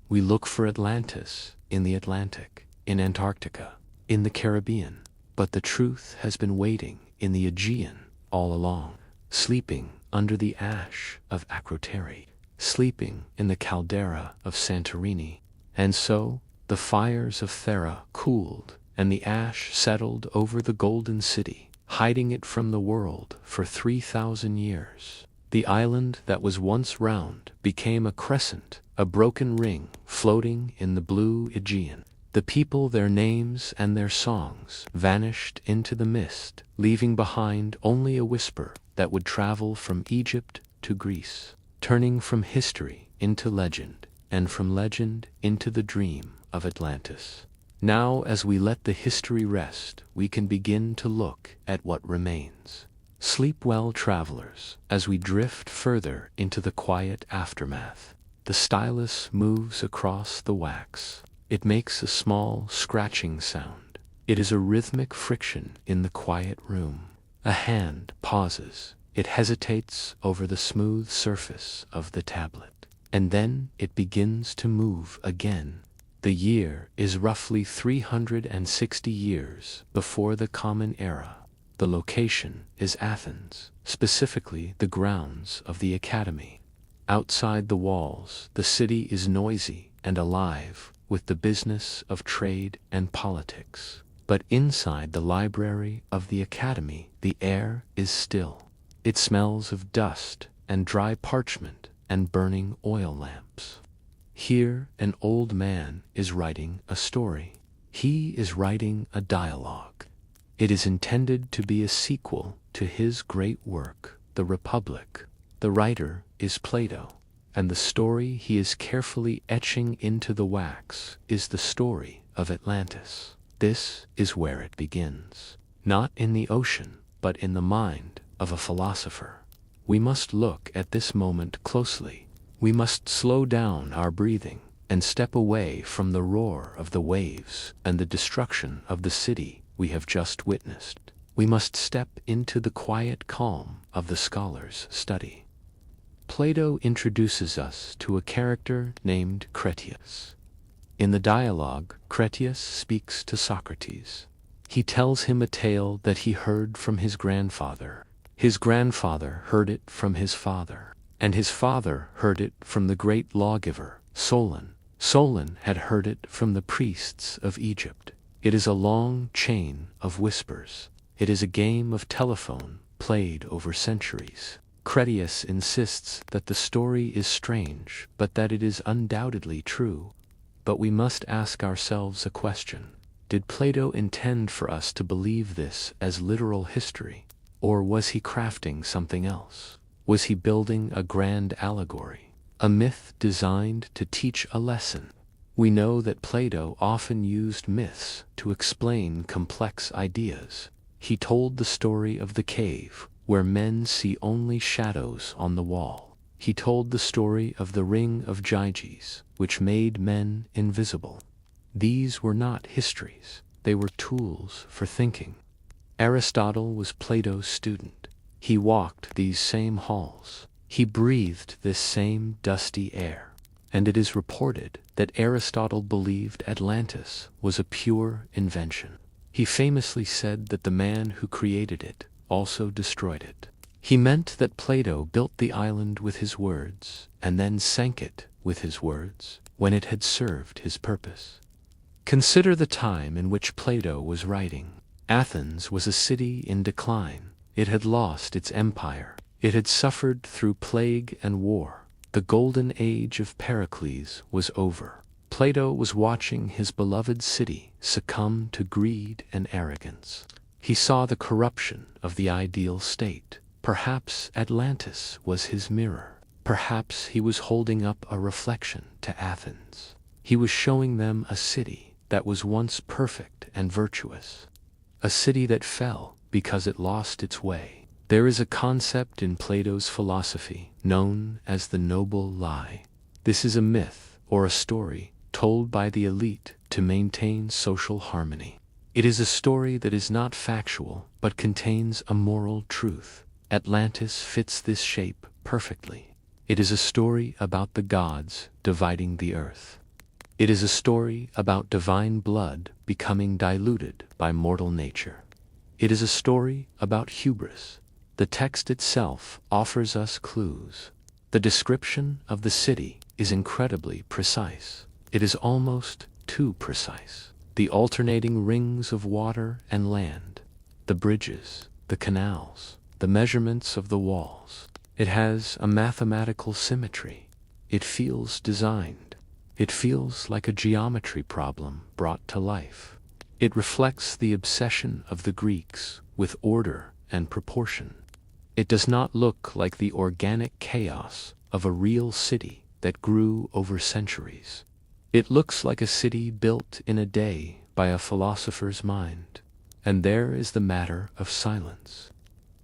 We look for Atlantis in the Atlantic, in Antarctica, in the Caribbean, but the truth has been waiting in the Aegean all along, sleeping under the ash of Akrotiri, sleeping in the caldera of Santorini. And so the fires of Thera cooled, and the ash settled over the golden city, hiding it from the world for 3,000 years. The island that was once round became a crescent, a broken ring floating in the blue Aegean. The people, their names, and their songs vanished into the mist, leaving behind only a whisper that would travel from Egypt to Greece, turning from history into legend, and from legend into the dream of Atlantis. Now, as we let the history rest, we can begin to look at what remains. Sleep well, travelers, as we drift further into the quiet aftermath. The stylus moves across the wax. It makes a small scratching sound. It is a rhythmic friction in the quiet room. A hand pauses. It hesitates over the smooth surface of the tablet. And then it begins to move again. The year is roughly 360 years before the Common Era. The location is Athens, specifically the grounds of the Academy. Outside the walls, the city is noisy and alive with the business of trade and politics. But inside the library of the Academy, the air is still. It smells of dust and dry parchment and burning oil lamps. Here, an old man is writing a story. He is writing a dialogue. It is intended to be a sequel to his great work, The Republic. The writer is Plato, and the story he is carefully etching into the wax is the story of Atlantis. This is where it begins, not in the ocean, but in the mind of a philosopher. We must look at this moment closely. We must slow down our breathing and step away from the roar of the waves and the destruction of the city we have just witnessed. We must step into the quiet calm of the scholar's study. Plato introduces us to a character named Critias. In the dialogue, Critias speaks to Socrates. He tells him a tale that he heard from his grandfather. His grandfather heard it from his father, and his father heard it from the great lawgiver, Solon. Solon had heard it from the priests of Egypt. It is a long chain of whispers. It is a game of telephone played over centuries. Critias insists that the story is strange, but that it is undoubtedly true. But we must ask ourselves a question. Did Plato intend for us to believe this as literal history? Or was he crafting something else? Was he building a grand allegory? A myth designed to teach a lesson? We know that Plato often used myths to explain complex ideas. He told the story of the cave, where men see only shadows on the wall. He told the story of the ring of Gyges, which made men invisible. These were not histories. They were tools for thinking. Aristotle was Plato's student. He walked these same halls. He breathed this same dusty air. and it is reported that Aristotle believed Atlantis was a pure invention. He famously said that the man who created it also destroyed it. He meant that Plato built the island with his words, and then sank it with his words, when it had served his purpose. Consider the time in which Plato was writing. Athens was a city in decline. It had lost its empire. It had suffered through plague and war. The golden age of Pericles was over. Plato was watching his beloved city succumb to greed and arrogance. He saw the corruption of the ideal state. Perhaps Atlantis was his mirror. Perhaps he was holding up a reflection to Athens. He was showing them a city that was once perfect and virtuous. A city that fell because it lost its way. There is a concept in Plato's philosophy known as the noble lie. This is a myth or a story told by the elite to maintain social harmony. It is a story that is not factual but contains a moral truth. Atlantis fits this shape perfectly. It is a story about the gods dividing the earth. It is a story about divine blood becoming diluted by mortal nature. It is a story about hubris. The text itself offers us clues. The description of the city is incredibly precise. It is almost too precise. The alternating rings of water and land, the bridges, the canals, the measurements of the walls. It has a mathematical symmetry. It feels designed. It feels like a geometry problem brought to life. It reflects the obsession of the Greeks with order and proportion. It does not look like the organic chaos of a real city that grew over centuries. It looks like a city built in a day by a philosopher's mind. And there is the matter of silence.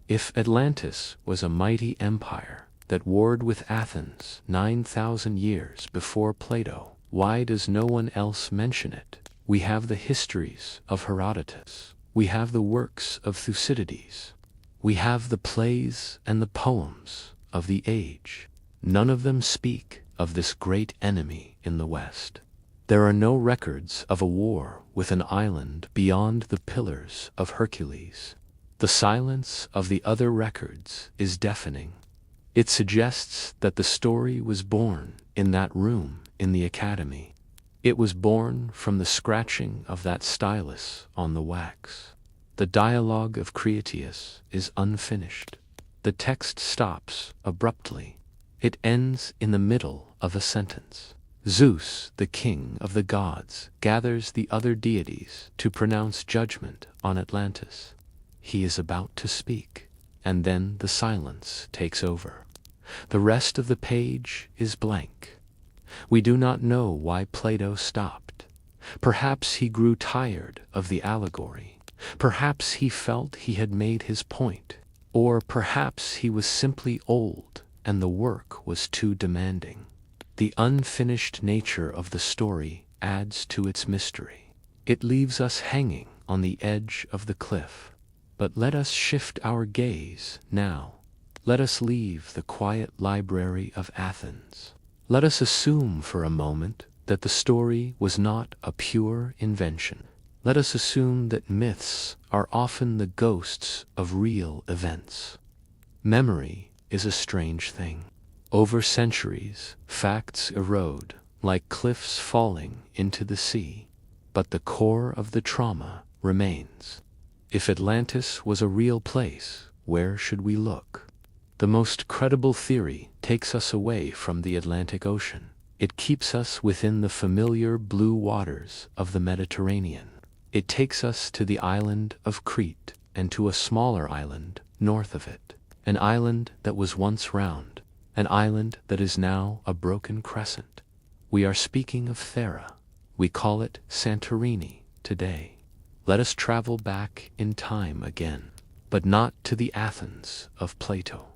If Atlantis was a mighty empire that warred with Athens 9,000 years before Plato, why does no one else mention it? We have the histories of Herodotus. We have the works of Thucydides. We have the plays and the poems of the age. None of them speak of this great enemy in the West. There are no records of a war with an island beyond the Pillars of Hercules. The silence of the other records is deafening. It suggests that the story was born in that room in the academy. It was born from the scratching of that stylus on the wax. The dialogue of Critias is unfinished. The text stops abruptly. It ends in the middle of a sentence. Zeus, the king of the gods, gathers the other deities to pronounce judgment on Atlantis. He is about to speak, and then the silence takes over. The rest of the page is blank. We do not know why Plato stopped. Perhaps he grew tired of the allegory. Perhaps he felt he had made his point. Or perhaps he was simply old and the work was too demanding. The unfinished nature of the story adds to its mystery. It leaves us hanging on the edge of the cliff. But let us shift our gaze now. Let us leave the quiet library of Athens. Let us assume for a moment that the story was not a pure invention. Let us assume that myths are often the ghosts of real events. Memory is a strange thing. Over centuries, facts erode like cliffs falling into the sea, but the core of the trauma remains. If Atlantis was a real place, where should we look? The most credible theory takes us away from the Atlantic Ocean. It keeps us within the familiar blue waters of the Mediterranean. It takes us to the island of Crete and to a smaller island north of it, an island that was once round, an island that is now a broken crescent. We are speaking of Thera. We call it Santorini today. Let us travel back in time again, but not to the Athens of Plato.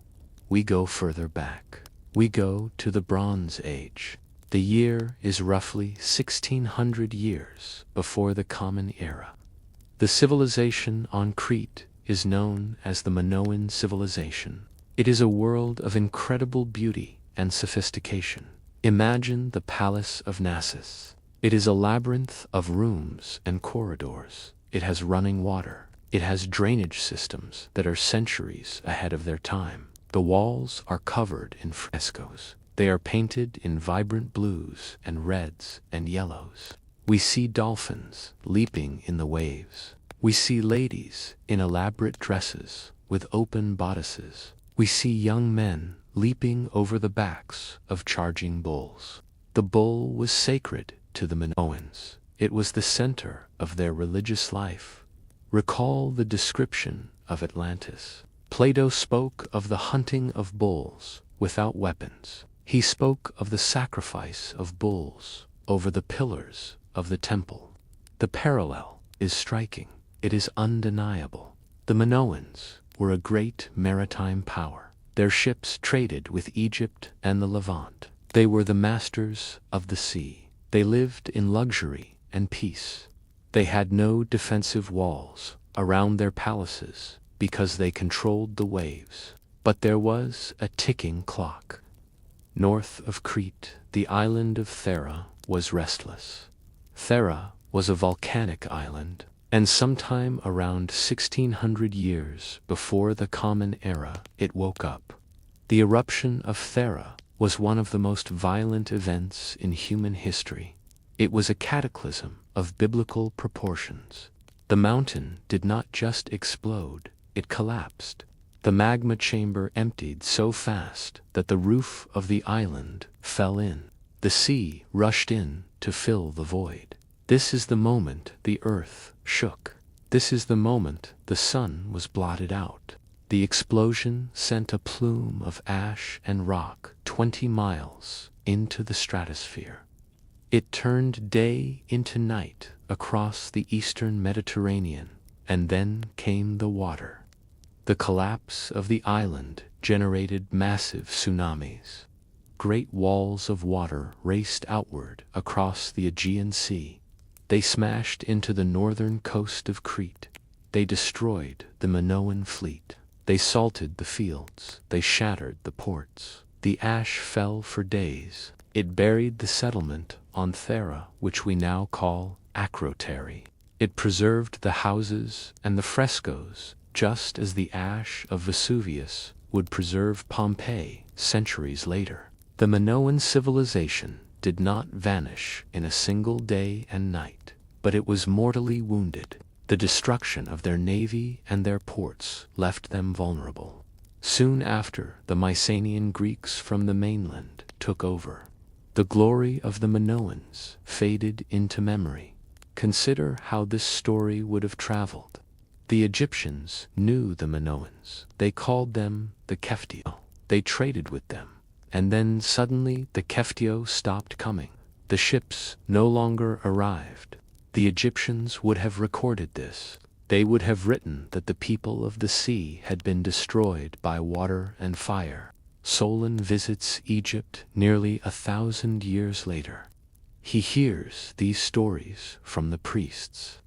We go further back. We go to the Bronze Age. The year is roughly 1600 years before the Common Era. The civilization on Crete is known as the Minoan civilization. It is a world of incredible beauty and sophistication. Imagine the Palace of Nasus. It is a labyrinth of rooms and corridors. It has running water. It has drainage systems that are centuries ahead of their time. The walls are covered in frescoes. They are painted in vibrant blues and reds and yellows. We see dolphins leaping in the waves. We see ladies in elaborate dresses with open bodices. We see young men leaping over the backs of charging bulls. The bull was sacred to the Minoans. It was the center of their religious life. Recall the description of Atlantis. Plato spoke of the hunting of bulls without weapons. He spoke of the sacrifice of bulls over the pillars of the temple. The parallel is striking. It is undeniable. The Minoans were a great maritime power. Their ships traded with Egypt and the Levant. They were the masters of the sea. They lived in luxury and peace. They had no defensive walls around their palaces because they controlled the waves. But there was a ticking clock. North of Crete, the island of Thera was restless. Thera was a volcanic island, and sometime around 1600 years before the Common Era, it woke up. The eruption of Thera was one of the most violent events in human history. It was a cataclysm of biblical proportions. The mountain did not just explode, it collapsed. The magma chamber emptied so fast that the roof of the island fell in. The sea rushed in to fill the void. This is the moment the earth shook. This is the moment the sun was blotted out. The explosion sent a plume of ash and rock 20 miles into the stratosphere. It turned day into night across the eastern Mediterranean, and then came the water. The collapse of the island generated massive tsunamis. Great walls of water raced outward across the Aegean Sea. They smashed into the northern coast of Crete. They destroyed the Minoan fleet. They salted the fields. They shattered the ports. The ash fell for days. It buried the settlement on Thera, which we now call Akrotiri. It preserved the houses and the frescoes, just as the ash of Vesuvius would preserve Pompeii centuries later. The Minoan civilization did not vanish in a single day and night, but it was mortally wounded. The destruction of their navy and their ports left them vulnerable. Soon after, the Mycenaean Greeks from the mainland took over. The glory of the Minoans faded into memory. Consider how this story would have traveled. The Egyptians knew the Minoans. They called them the Keftio. They traded with them. And then suddenly the Keftio stopped coming. The ships no longer arrived. The Egyptians would have recorded this. They would have written that the people of the sea had been destroyed by water and fire. Solon visits Egypt nearly 1,000 years later. He hears these stories from the priests.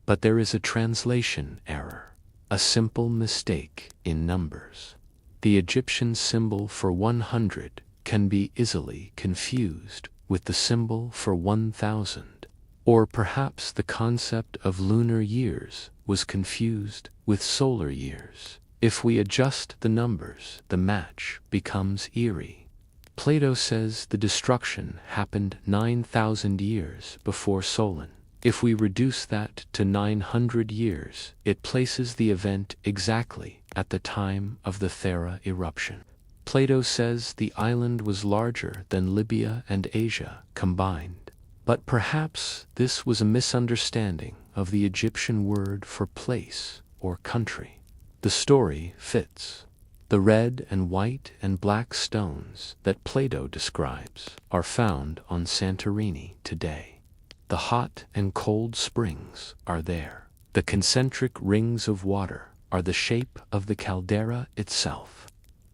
But there is a translation error, a simple mistake in numbers. The Egyptian symbol for 100 can be easily confused with the symbol for 1,000. Or perhaps the concept of lunar years was confused with solar years. If we adjust the numbers, the match becomes eerie. Plato says the destruction happened 9,000 years before Solon. If we reduce that to 900 years, it places the event exactly at the time of the Thera eruption. Plato says the island was larger than Libya and Asia combined. But perhaps this was a misunderstanding of the Egyptian word for place or country. The story fits. The red and white and black stones that Plato describes are found on Santorini today. The hot and cold springs are there. The concentric rings of water are the shape of the caldera itself.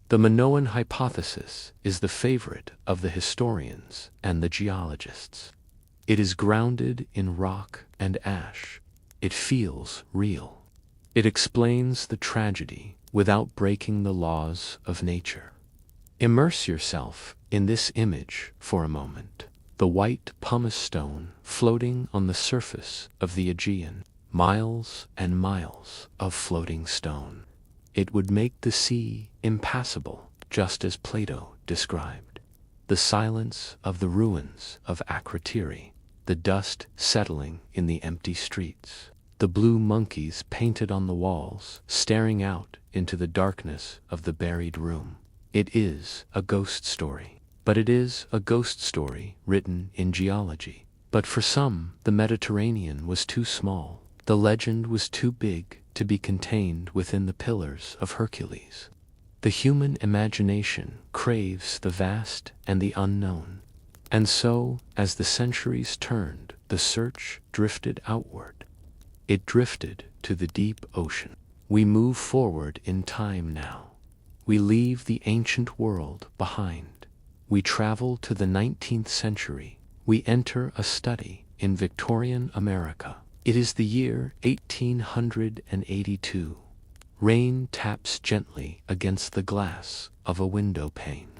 The Minoan hypothesis is the favorite of the historians and the geologists. It is grounded in rock and ash. It feels real. It explains the tragedy without breaking the laws of nature. Immerse yourself In this image, for a moment, the white pumice stone floating on the surface of the Aegean, miles and miles of floating stone. It would make the sea impassable, just as Plato described. The silence of the ruins of Akrotiri, the dust settling in the empty streets, the blue monkeys painted on the walls, staring out into the darkness of the buried room. It is a ghost story, but it is a ghost story written in geology. But for some, the Mediterranean was too small. The legend was too big to be contained within the Pillars of Hercules. The human imagination craves the vast and the unknown. And so, as the centuries turned, the search drifted outward. It drifted to the deep ocean. We move forward in time now. We leave the ancient world behind. We travel to the 19th century. We enter a study in Victorian America. It is the year 1882. Rain taps gently against the glass of a window pane.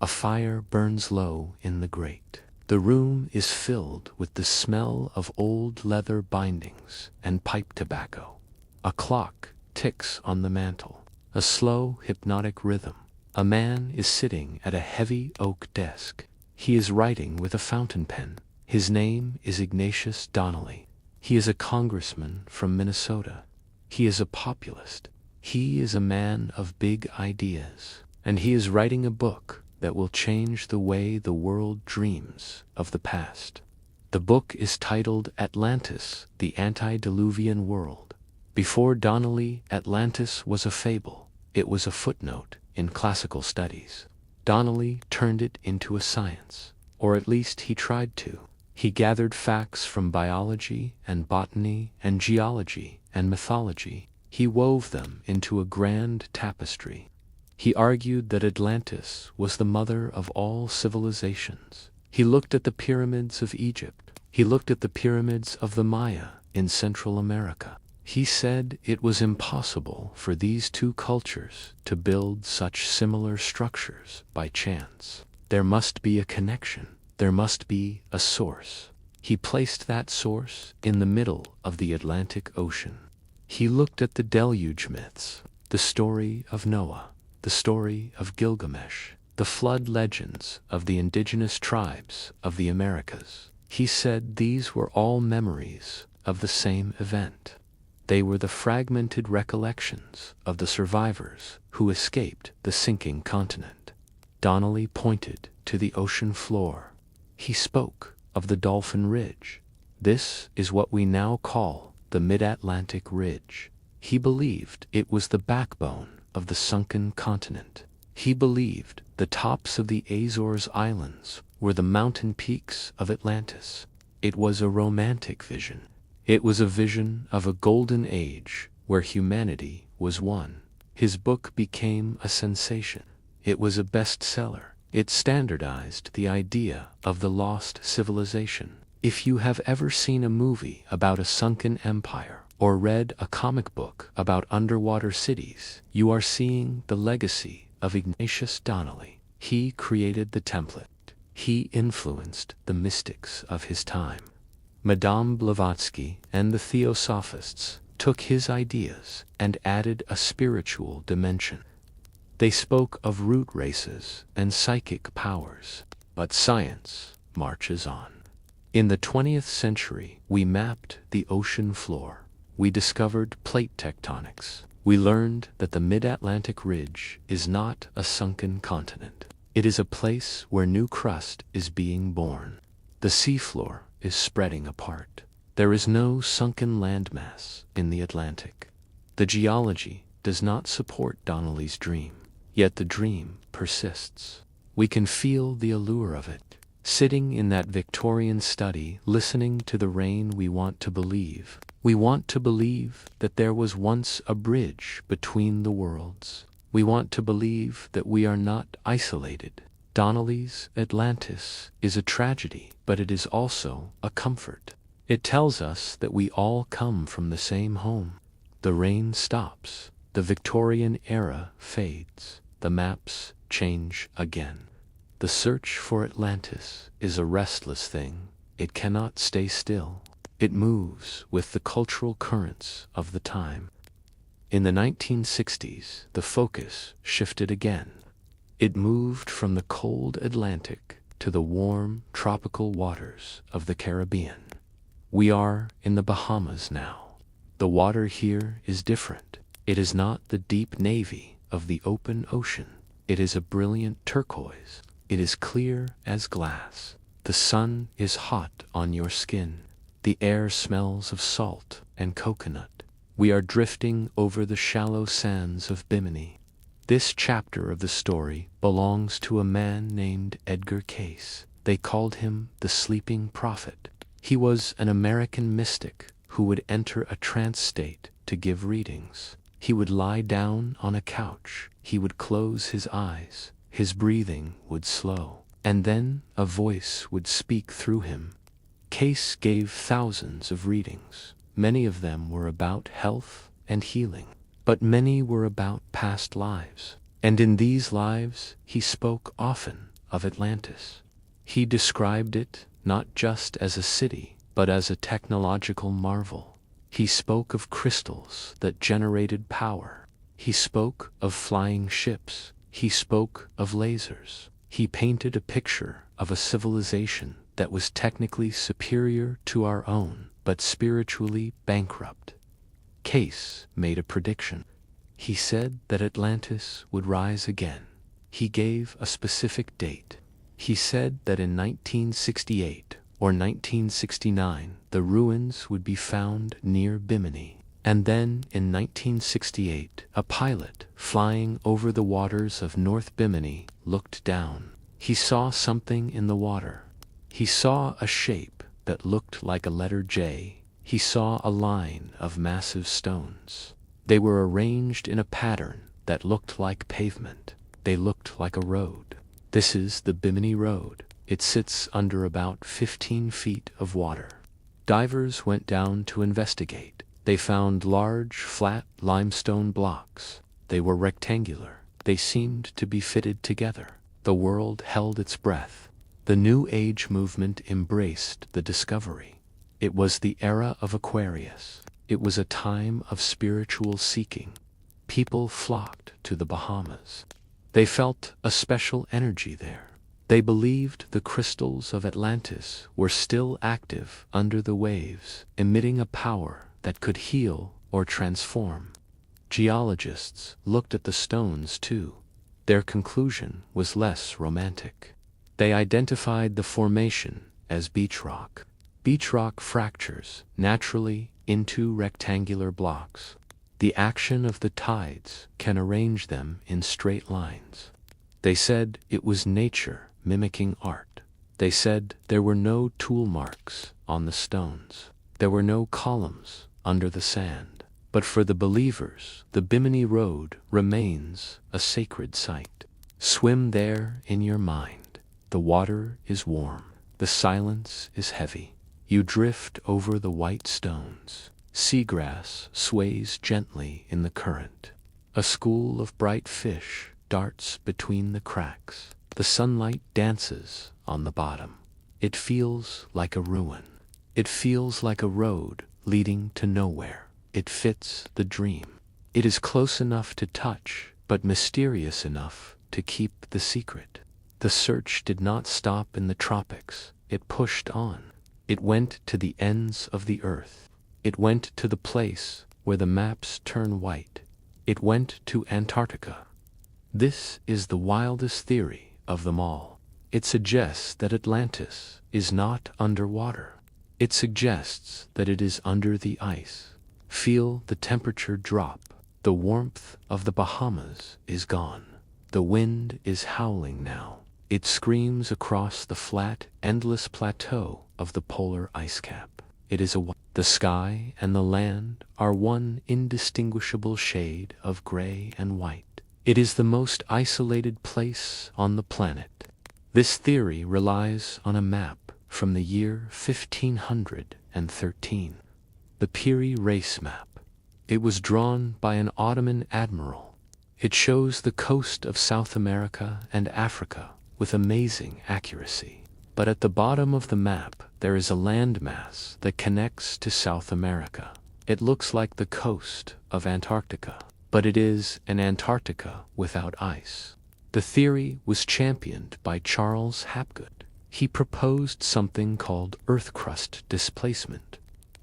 A fire burns low in the grate. The room is filled with the smell of old leather bindings and pipe tobacco. A clock ticks on the mantel, a slow, hypnotic rhythm. A man is sitting at a heavy oak desk. He is writing with a fountain pen. His name is Ignatius Donnelly. He is a congressman from Minnesota. He is a populist. He is a man of big ideas. And he is writing a book that will change the way the world dreams of the past. The book is titled Atlantis, the Antediluvian World. Before Donnelly, Atlantis was a fable. It was a footnote in classical studies. Donnelly turned it into a science, or at least he tried to. He gathered facts from biology and botany and geology and mythology. He wove them into a grand tapestry. He argued that Atlantis was the mother of all civilizations. He looked at the pyramids of Egypt. He looked at the pyramids of the Maya in Central America. He said it was impossible for these two cultures to build such similar structures by chance. There must be a connection. There must be a source. He placed that source in the middle of the Atlantic Ocean. He looked at the deluge myths, the story of Noah, the story of Gilgamesh, the flood legends of the indigenous tribes of the Americas. He said these were all memories of the same event. They were the fragmented recollections of the survivors who escaped the sinking continent. Donnelly pointed to the ocean floor. He spoke of the Dolphin Ridge. This is what we now call the Mid-Atlantic Ridge. He believed it was the backbone of the sunken continent. He believed the tops of the Azores Islands were the mountain peaks of Atlantis. It was a romantic vision. It was a vision of a golden age where humanity was one. His book became a sensation. It was a bestseller. It standardized the idea of the lost civilization. If you have ever seen a movie about a sunken empire or read a comic book about underwater cities, you are seeing the legacy of Ignatius Donnelly. He created the template. He influenced the mystics of his time. Madame Blavatsky and the Theosophists took his ideas and added a spiritual dimension. They spoke of root races and psychic powers, but science marches on. In the 20th century, we mapped the ocean floor. We discovered plate tectonics. We learned that the Mid-Atlantic Ridge is not a sunken continent. It is a place where new crust is being born. The seafloor is spreading apart. There is no sunken landmass in the Atlantic. The geology does not support Donnelly's dream, yet the dream persists. We can feel the allure of it. Sitting in that Victorian study, listening to the rain, we want to believe. We want to believe that there was once a bridge between the worlds. We want to believe that we are not isolated. Donnelly's Atlantis is a tragedy, but it is also a comfort. It tells us that we all come from the same home. The rain stops. The Victorian era fades. The maps change again. The search for Atlantis is a restless thing. It cannot stay still. It moves with the cultural currents of the time. In the 1960s, the focus shifted again. It moved from the cold Atlantic to the warm, tropical waters of the Caribbean. We are in the Bahamas now. The water here is different. It is not the deep navy of the open ocean. It is a brilliant turquoise. It is clear as glass. The sun is hot on your skin. The air smells of salt and coconut. We are drifting over the shallow sands of Bimini. This chapter of the story belongs to a man named Edgar Cayce. They called him the Sleeping Prophet. He was an American mystic who would enter a trance state to give readings. He would lie down on a couch. He would close his eyes. His breathing would slow, and then a voice would speak through him. Cayce gave thousands of readings. Many of them were about health and healing, but many were about past lives. And in these lives, he spoke often of Atlantis. He described it not just as a city, but as a technological marvel. He spoke of crystals that generated power. He spoke of flying ships. He spoke of lasers. He painted a picture of a civilization that was technically superior to our own, but spiritually bankrupt. Cayce made a prediction. He said that Atlantis would rise again. He gave a specific date. He said that in 1968 or 1969, the ruins would be found near Bimini. And then, in 1968, a pilot flying over the waters of North Bimini looked down. He saw something in the water. He saw a shape that looked like a letter J. He saw a line of massive stones. They were arranged in a pattern that looked like pavement. They looked like a road. This is the Bimini Road. It sits under about 15 feet of water. Divers went down to investigate. They found large, flat limestone blocks. They were rectangular. They seemed to be fitted together. The world held its breath. The New Age movement embraced the discovery. It was the era of Aquarius. It was a time of spiritual seeking. People flocked to the Bahamas. They felt a special energy there. They believed the crystals of Atlantis were still active under the waves, emitting a power that could heal or transform. Geologists looked at the stones too. Their conclusion was less romantic. They identified the formation as beach rock. Beach rock fractures naturally into rectangular blocks. The action of the tides can arrange them in straight lines. They said it was nature mimicking art. They said there were no tool marks on the stones. There were no columns under the sand. But for the believers, the Bimini Road remains a sacred site. Swim there in your mind. The water is warm. The silence is heavy. You drift over the white stones. Seagrass sways gently in the current. A school of bright fish darts between the cracks. The sunlight dances on the bottom. It feels like a ruin. It feels like a road leading to nowhere. It fits the dream. It is close enough to touch, but mysterious enough to keep the secret. The search did not stop in the tropics. It pushed on. It went to the ends of the earth. It went to the place where the maps turn white. It went to Antarctica. This is the wildest theory of them all. It suggests that Atlantis is not underwater. It suggests that it is under the ice. Feel the temperature drop. The warmth of the Bahamas is gone. The wind is howling now. It screams across the flat, endless plateau of the polar ice cap. It is the sky and the land are one indistinguishable shade of gray and white. It is the most isolated place on the planet. This theory relies on a map from the year 1513, the Piri race map. It was drawn by an Ottoman admiral. It shows the coast of South America and Africa with amazing accuracy. But at the bottom of the map, there is a landmass that connects to South America. It looks like the coast of Antarctica, but it is an Antarctica without ice. The theory was championed by Charles Hapgood. He proposed something called earth crust displacement.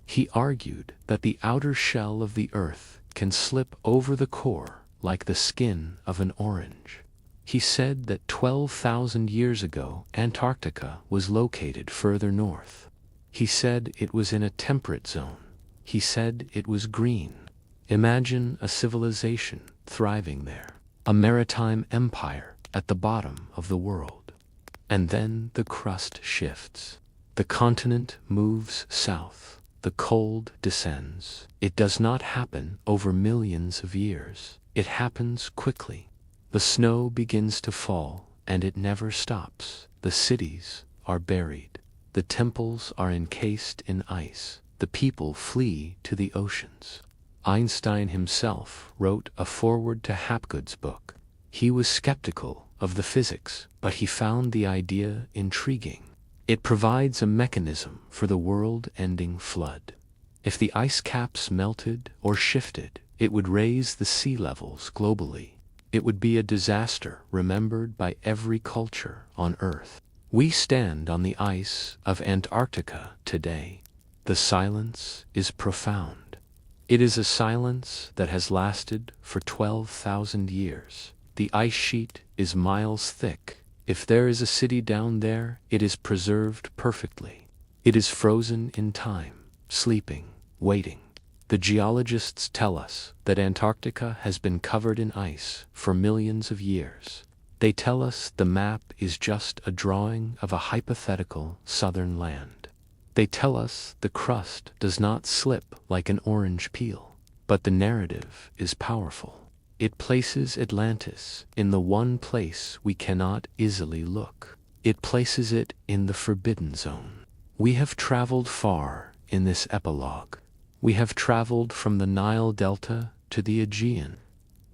He argued that the outer shell of the Earth can slip over the core like the skin of an orange. He said that 12,000 years ago, Antarctica was located further north. He said it was in a temperate zone. He said it was green. Imagine a civilization thriving there, a maritime empire at the bottom of the world. And then the crust shifts. The continent moves south. The cold descends. It does not happen over millions of years. It happens quickly. The snow begins to fall, and it never stops. The cities are buried. The temples are encased in ice. The people flee to the oceans. Einstein himself wrote a foreword to Hapgood's book. He was skeptical of the physics, but he found the idea intriguing. It provides a mechanism for the world-ending flood. If the ice caps melted or shifted, it would raise the sea levels globally. It would be a disaster remembered by every culture on Earth. We stand on the ice of Antarctica today. The silence is profound. It is a silence that has lasted for 12,000 years. The ice sheet is miles thick. If there is a city down there, it is preserved perfectly. It is frozen in time, sleeping, waiting. The geologists tell us that Antarctica has been covered in ice for millions of years. They tell us the map is just a drawing of a hypothetical southern land. They tell us the crust does not slip like an orange peel, but the narrative is powerful. It places Atlantis in the one place we cannot easily look. It places it in the forbidden zone. We have traveled far in this epilogue. We have traveled from the Nile Delta to the Aegean.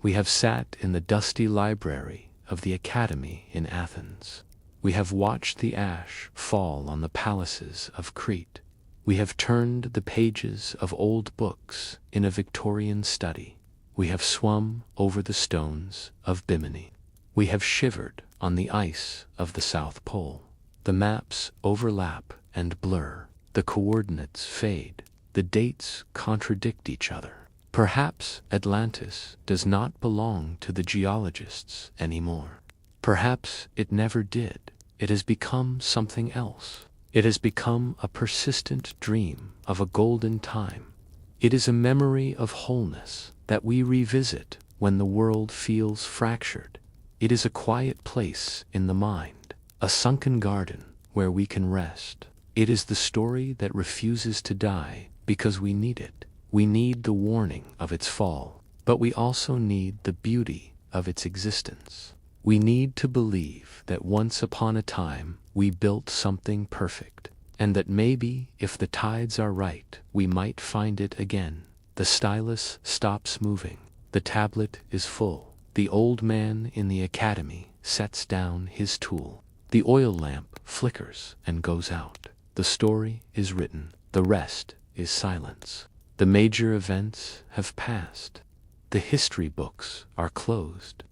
We have sat in the dusty library of the Academy in Athens. We have watched the ash fall on the palaces of Crete. We have turned the pages of old books in a Victorian study. We have swum over the stones of Bimini. We have shivered on the ice of the South Pole. The maps overlap and blur. The coordinates fade. The dates contradict each other. Perhaps Atlantis does not belong to the geologists anymore. Perhaps it never did. It has become something else. It has become a persistent dream of a golden time. It is a memory of wholeness that we revisit when the world feels fractured. It is a quiet place in the mind, a sunken garden where we can rest. It is the story that refuses to die because we need it. We need the warning of its fall, but we also need the beauty of its existence. We need to believe that once upon a time we built something perfect, and that maybe, if the tides are right, we might find it again. The stylus stops moving. The tablet is full. The old man in the academy sets down his tool. The oil lamp flickers and goes out. The story is written. The rest is silence. The major events have passed. The history books are closed.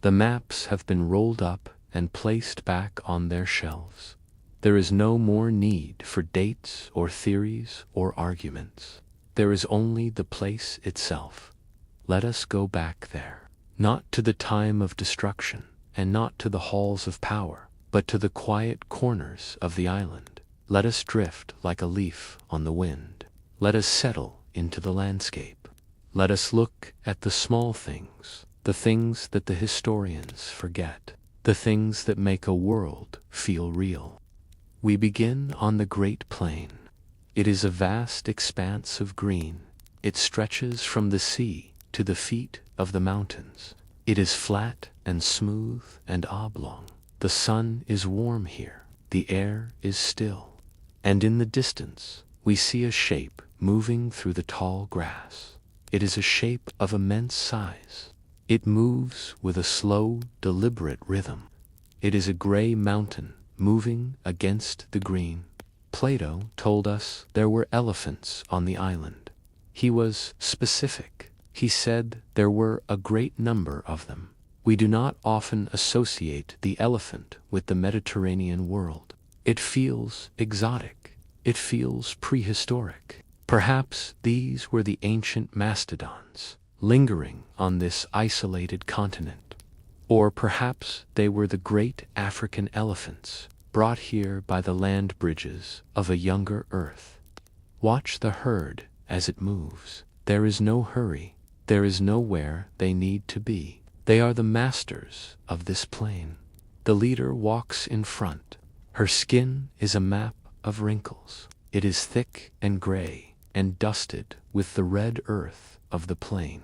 The maps have been rolled up and placed back on their shelves. There is no more need for dates or theories or arguments. There is only the place itself. Let us go back there, not to the time of destruction, and not to the halls of power, but to the quiet corners of the island. Let us drift like a leaf on the wind. Let us settle into the landscape. Let us look at the small things, the things that the historians forget, the things that make a world feel real. We begin on the Great Plain. It is a vast expanse of green. It stretches from the sea to the feet of the mountains. It is flat and smooth and oblong. The sun is warm here. The air is still. And in the distance, we see a shape moving through the tall grass. It is a shape of immense size. It moves with a slow, deliberate rhythm. It is a gray mountain moving against the green. Plato told us there were elephants on the island. He was specific. He said there were a great number of them. We do not often associate the elephant with the Mediterranean world. It feels exotic. It feels prehistoric. Perhaps these were the ancient mastodons, lingering on this isolated continent. Or perhaps they were the great African elephants, brought here by the land bridges of a younger Earth. Watch the herd as it moves. There is no hurry. There is nowhere they need to be. They are the masters of this plain. The leader walks in front. Her skin is a map of wrinkles. It is thick and gray and dusted with the red earth of the plain.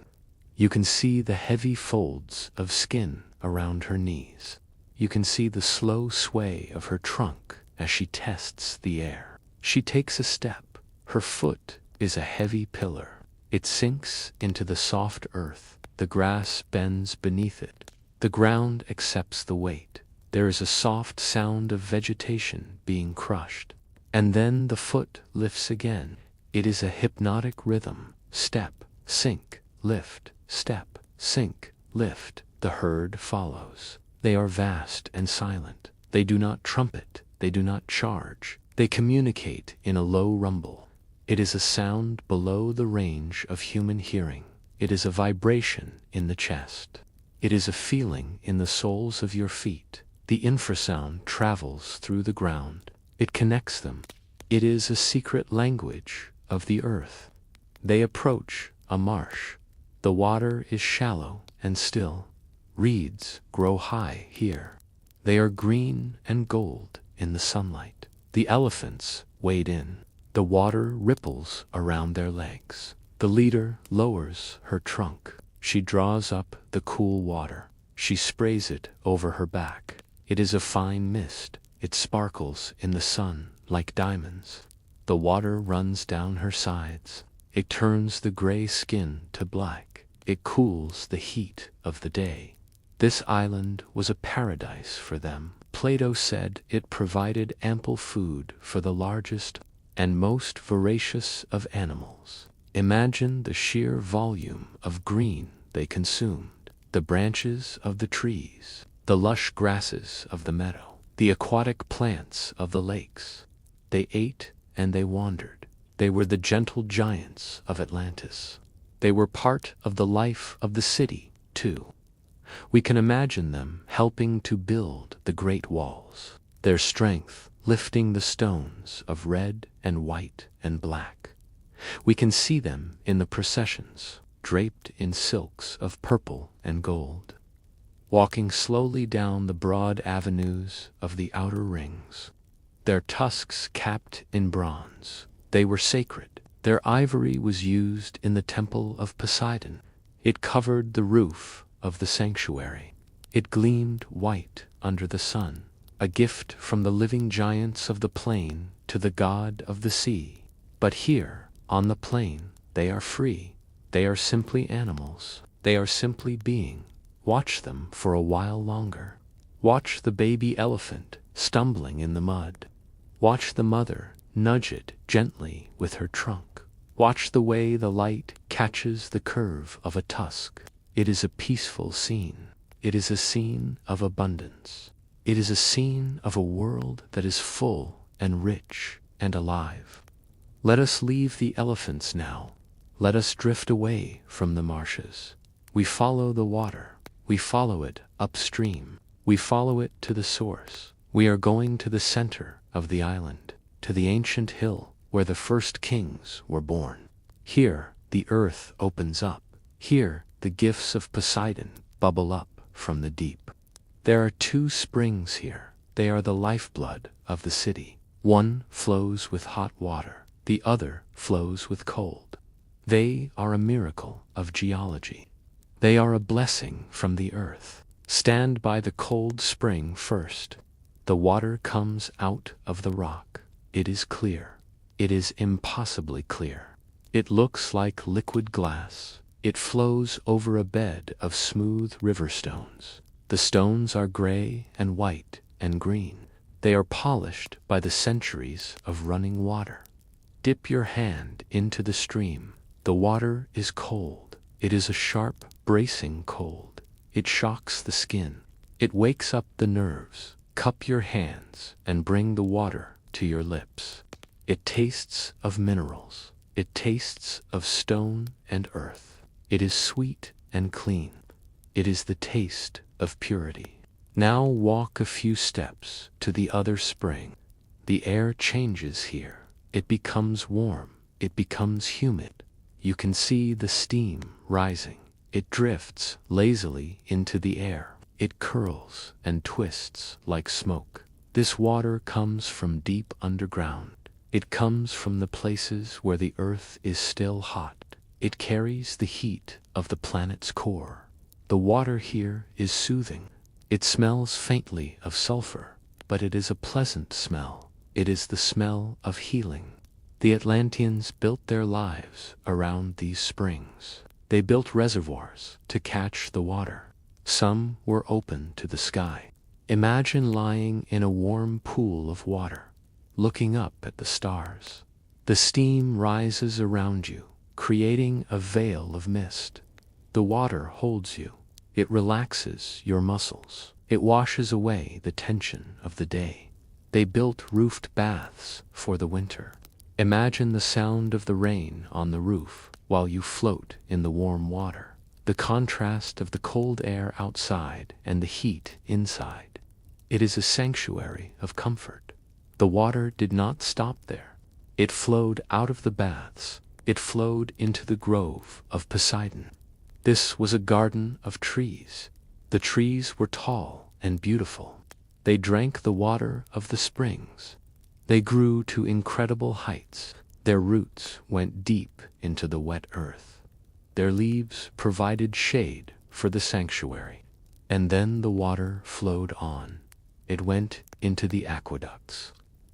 You can see the heavy folds of skin around her knees. You can see the slow sway of her trunk as she tests the air. She takes a step. Her foot is a heavy pillar. It sinks into the soft earth. The grass bends beneath it. The ground accepts the weight. There is a soft sound of vegetation being crushed. And then the foot lifts again. It is a hypnotic rhythm. Step, sink, lift, step, sink, lift. The herd follows. They are vast and silent. They do not trumpet. They do not charge. They communicate in a low rumble. It is a sound below the range of human hearing. It is a vibration in the chest. It is a feeling in the soles of your feet. The infrasound travels through the ground. It connects them. It is a secret language of the earth. They approach a marsh. The water is shallow and still. Reeds grow high here. They are green and gold in the sunlight. The elephants wade in. The water ripples around their legs. The leader lowers her trunk. She draws up the cool water. She sprays it over her back. It is a fine mist. It sparkles in the sun like diamonds. The water runs down her sides. It turns the gray skin to black. It cools the heat of the day. This island was a paradise for them. Plato said it provided ample food for the largest and most voracious of animals. Imagine the sheer volume of green they consumed, the branches of the trees, the lush grasses of the meadow, the aquatic plants of the lakes. They ate and they wandered. They were the gentle giants of Atlantis. They were part of the life of the city, too. We can imagine them helping to build the great walls, their strength lifting the stones of red and white and black. We can see them in the processions, draped in silks of purple and gold, walking slowly down the broad avenues of the outer rings, their tusks capped in bronze. They were sacred. Their ivory was used in the temple of Poseidon. It covered the roof of the sanctuary. It gleamed white under the sun, a gift from the living giants of the plain to the god of the sea. But here, on the plain, they are free. They are simply animals. They are simply being. Watch them for a while longer. Watch the baby elephant stumbling in the mud. Watch the mother nudge it gently with her trunk. Watch the way the light catches the curve of a tusk. It is a peaceful scene. It is a scene of abundance. It is a scene of a world that is full and rich and alive. Let us leave the elephants now. Let us drift away from the marshes. We follow the water. We follow it upstream. We follow it to the source. We are going to the center of the island, to the ancient hill where the first kings were born. Here, the earth opens up. Here, the gifts of Poseidon bubble up from the deep. There are two springs here. They are the lifeblood of the city. One flows with hot water. The other flows with cold. They are a miracle of geology. They are a blessing from the earth. Stand by the cold spring first. The water comes out of the rock. It is clear. It is impossibly clear. It looks like liquid glass. It flows over a bed of smooth river stones. The stones are gray and white and green. They are polished by the centuries of running water. Dip your hand into the stream. The water is cold. It is a sharp, bracing cold. It shocks the skin. It wakes up the nerves. Cup your hands and bring the water to your lips. It tastes of minerals. It tastes of stone and earth. It is sweet and clean. It is the taste of purity. Now walk a few steps to the other spring. The air changes here. It becomes warm. It becomes humid. You can see the steam rising. It drifts lazily into the air. It curls and twists like smoke. This water comes from deep underground. It comes from the places where the earth is still hot. It carries the heat of the planet's core. The water here is soothing. It smells faintly of sulfur, but it is a pleasant smell. It is the smell of healing. The Atlanteans built their lives around these springs. They built reservoirs to catch the water. Some were open to the sky. Imagine lying in a warm pool of water, looking up at the stars. The steam rises around you, creating a veil of mist. The water holds you. It relaxes your muscles. It washes away the tension of the day. They built roofed baths for the winter. Imagine the sound of the rain on the roof while you float in the warm water. The contrast of the cold air outside and the heat inside. It is a sanctuary of comfort. The water did not stop there. It flowed out of the baths. It flowed into the grove of Poseidon. This was a garden of trees. The trees were tall and beautiful. They drank the water of the springs. They grew to incredible heights. Their roots went deep into the wet earth. Their leaves provided shade for the sanctuary. And then the water flowed on. It went into the aqueducts.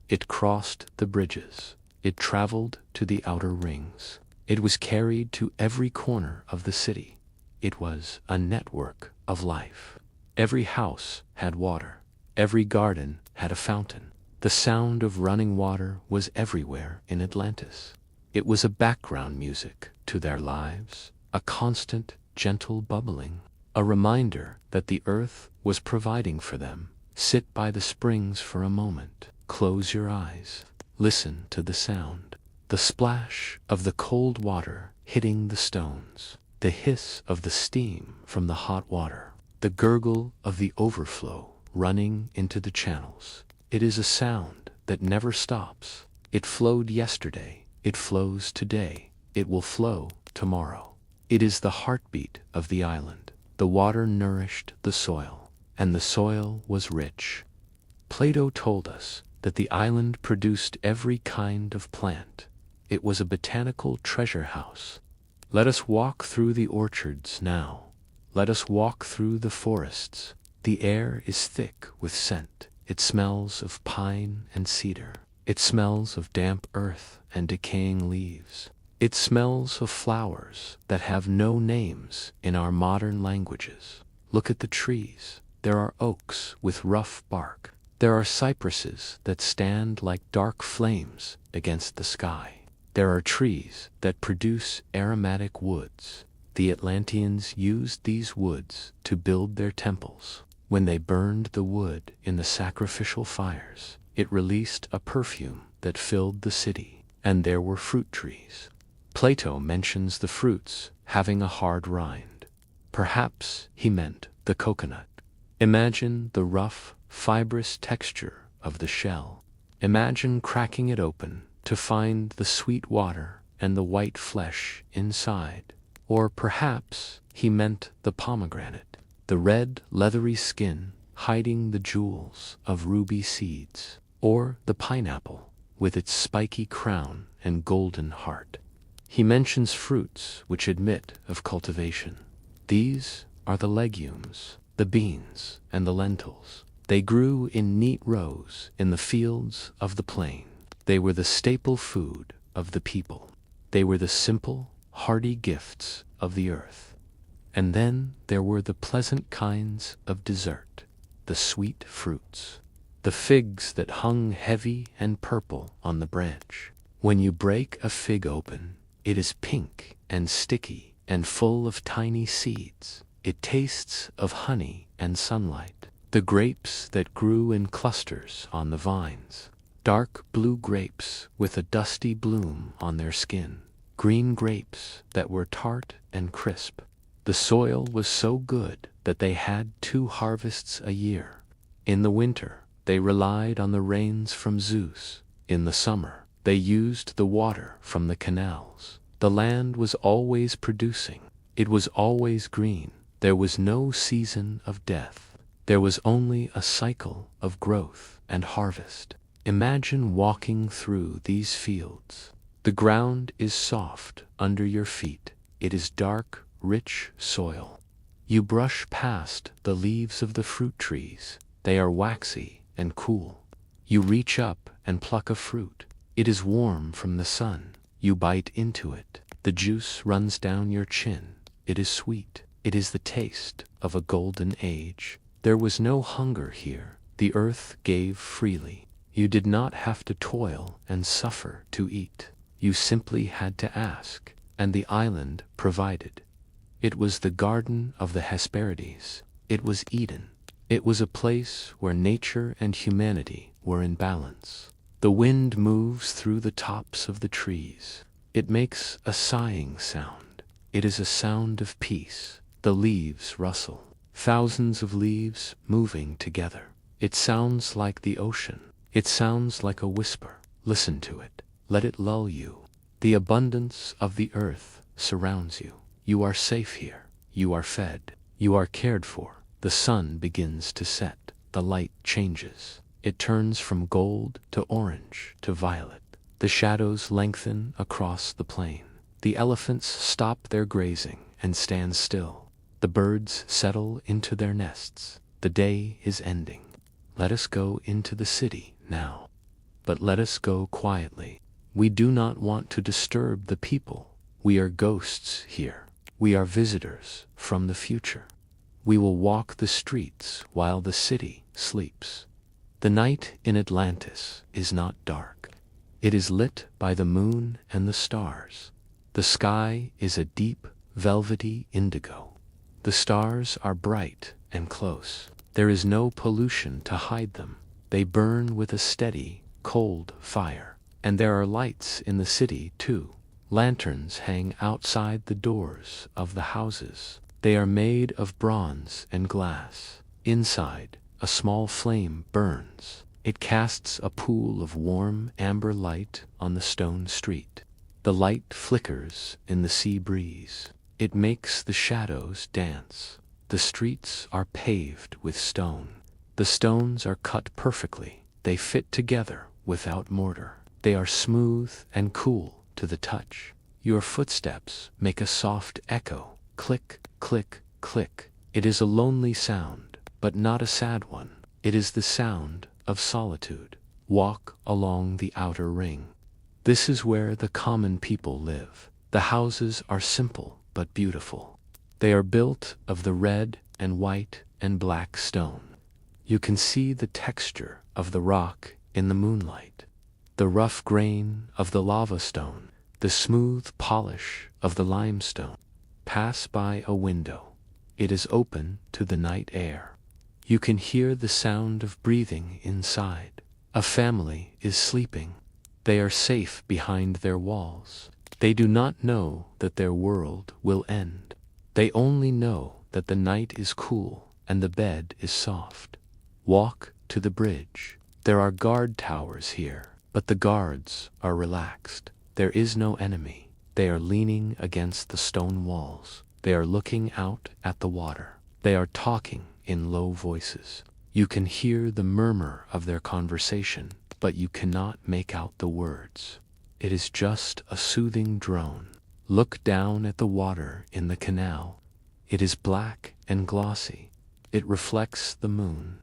It crossed the bridges. It traveled to the outer rings. It was carried to every corner of the city. It was a network of life. Every house had water. Every garden had a fountain. The sound of running water was everywhere in Atlantis. It was a background music to their lives, a constant, gentle bubbling, a reminder that the earth was providing for them. Sit by the springs for a moment. Close your eyes. Listen to the sound. The splash of the cold water hitting the stones. The hiss of the steam from the hot water. The gurgle of the overflow running into the channels. It is a sound that never stops. It flowed yesterday. It flows today. It will flow tomorrow. It is the heartbeat of the island. The water nourished the soil, and the soil was rich. Plato told us that the island produced every kind of plant. It was a botanical treasure house. Let us walk through the orchards now. Let us walk through the forests. The air is thick with scent. It smells of pine and cedar. It smells of damp earth and decaying leaves. It smells of flowers that have no names in our modern languages. Look at the trees. There are oaks with rough bark. There are cypresses that stand like dark flames against the sky. There are trees that produce aromatic woods. The Atlanteans used these woods to build their temples. When they burned the wood in the sacrificial fires, it released a perfume that filled the city, and there were fruit trees. Plato mentions the fruits having a hard rind. Perhaps he meant the coconut. Imagine the rough, fibrous texture of the shell. Imagine cracking it open to find the sweet water and the white flesh inside. Or perhaps he meant the pomegranate, the red, leathery skin hiding the jewels of ruby seeds. Or the pineapple, with its spiky crown and golden heart. He mentions fruits which admit of cultivation. These are the legumes, the beans, and the lentils. They grew in neat rows in the fields of the plain. They were the staple food of the people. They were the simple, hearty gifts of the earth. And then there were the pleasant kinds of dessert, the sweet fruits, the figs that hung heavy and purple on the branch. When you break a fig open, it is pink and sticky and full of tiny seeds. It tastes of honey and sunlight. The grapes that grew in clusters on the vines, dark blue grapes with a dusty bloom on their skin, green grapes that were tart and crisp. The soil was so good that they had 2 harvests a year. In the winter, they relied on the rains from Zeus. In the summer, they used the water from the canals. The land was always producing. It was always green. There was no season of death. There was only a cycle of growth and harvest. Imagine walking through these fields. The ground is soft under your feet. It is dark, rich soil. You brush past the leaves of the fruit trees. They are waxy and cool. You reach up and pluck a fruit. It is warm from the sun. You bite into it. The juice runs down your chin. It is sweet. It is the taste of a golden age. There was no hunger here. The earth gave freely. You did not have to toil and suffer to eat. You simply had to ask, and the island provided. It was the Garden of the Hesperides. It was Eden. It was a place where nature and humanity were in balance. The wind moves through the tops of the trees. It makes a sighing sound. It is a sound of peace. The leaves rustle. Thousands of leaves moving together. It sounds like the ocean. It sounds like a whisper. Listen to it. Let it lull you. The abundance of the earth surrounds you. You are safe here. You are fed. You are cared for. The sun begins to set. The light changes. It turns from gold to orange to violet. The shadows lengthen across the plain. The elephants stop their grazing and stand still. The birds settle into their nests. The day is ending. Let us go into the city now. But let us go quietly. We do not want to disturb the people. We are ghosts here. We are visitors from the future. We will walk the streets while the city sleeps. The night in Atlantis is not dark. It is lit by the moon and the stars. The sky is a deep, velvety indigo. The stars are bright and close. There is no pollution to hide them. They burn with a steady, cold fire. And there are lights in the city, too. Lanterns hang outside the doors of the houses. They are made of bronze and glass. Inside, a small flame burns. It casts a pool of warm amber light on the stone street. The light flickers in the sea breeze. It makes the shadows dance. The streets are paved with stone. The stones are cut perfectly. They fit together without mortar. They are smooth and cool to the touch. Your footsteps make a soft echo. Click, click, click. It is a lonely sound, but not a sad one. It is the sound of solitude. Walk along the outer ring. This is where the common people live. The houses are simple but beautiful. They are built of the red and white and black stone. You can see the texture of the rock in the moonlight, the rough grain of the lava stone, the smooth polish of the limestone. Pass by a window. It is open to the night air. You can hear the sound of breathing inside. A family is sleeping. They are safe behind their walls. They do not know that their world will end. They only know that the night is cool and the bed is soft. Walk to the bridge. There are guard towers here, but the guards are relaxed. There is no enemy. They are leaning against the stone walls. They are looking out at the water. They are talking in low voices. You can hear the murmur of their conversation, but you cannot make out the words. It is just a soothing drone. Look down at the water in the canal. It is black and glossy. It reflects the moon.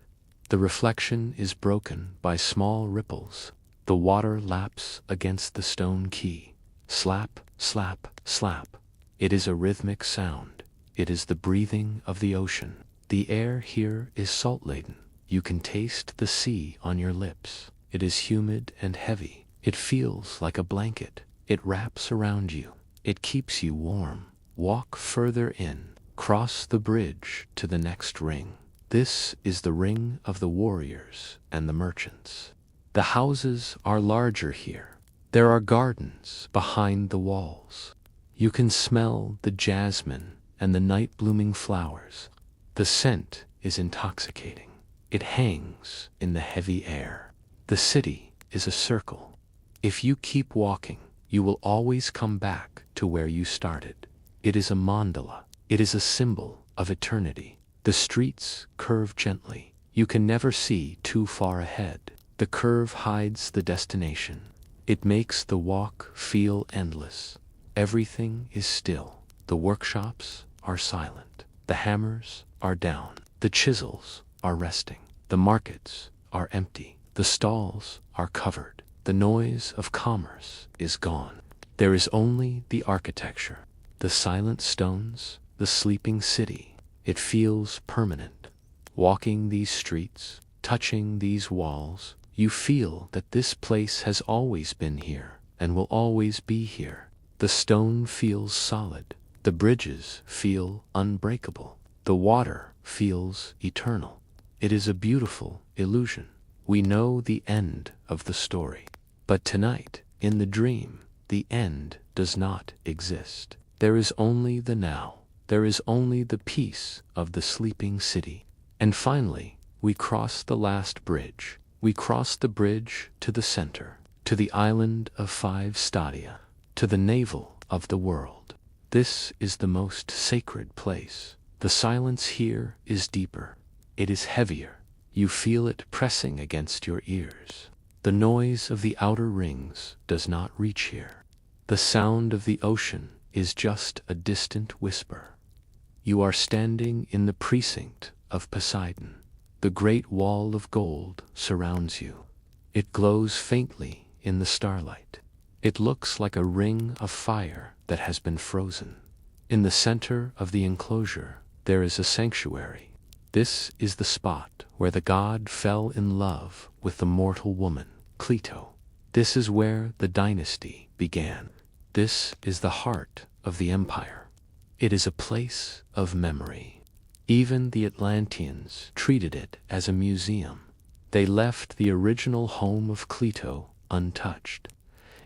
The reflection is broken by small ripples. The water laps against the stone quay. Slap, slap, slap. It is a rhythmic sound. it is the breathing of the ocean. The air here is salt-laden. You can taste the sea on your lips. It is humid and heavy. It feels like a blanket. It wraps around you. It keeps you warm. Walk further in. Cross the bridge to the next ring. This is the ring of the warriors and the merchants. The houses are larger here. There are gardens behind the walls. You can smell the jasmine and the night-blooming flowers. The scent is intoxicating. It hangs in the heavy air. The city is a circle. If you keep walking, you will always come back to where you started. It is a mandala. It is a symbol of eternity. The streets curve gently. You can never see too far ahead. The curve hides the destination. It makes the walk feel endless. Everything is still. The workshops are silent. The hammers are down. The chisels are resting. The markets are empty. The stalls are covered. The noise of commerce is gone. There is only the architecture, the silent stones, the sleeping city. It feels permanent. Walking these streets, touching these walls, you feel that this place has always been here and will always be here. The stone feels solid. The bridges feel unbreakable. The water feels eternal. It is a beautiful illusion. We know the end of the story. But tonight, in the dream, the end does not exist. There is only the now. There is only the peace of the sleeping city. And finally, we cross the last bridge. We cross the bridge to the center, to the island of 5 stadia, to the navel of the world. This is the most sacred place. The silence here is deeper. It is heavier. You feel it pressing against your ears. The noise of the outer rings does not reach here. The sound of the ocean is just a distant whisper. You are standing in the precinct of Poseidon. The great wall of gold surrounds you. It glows faintly in the starlight. It looks like a ring of fire that has been frozen. In the center of the enclosure, there is a sanctuary. This is the spot where the god fell in love with the mortal woman, Cleito. This is where the dynasty began. This is the heart of the empire. It is a place of memory. Even the Atlanteans treated it as a museum. They left the original home of Cleito untouched.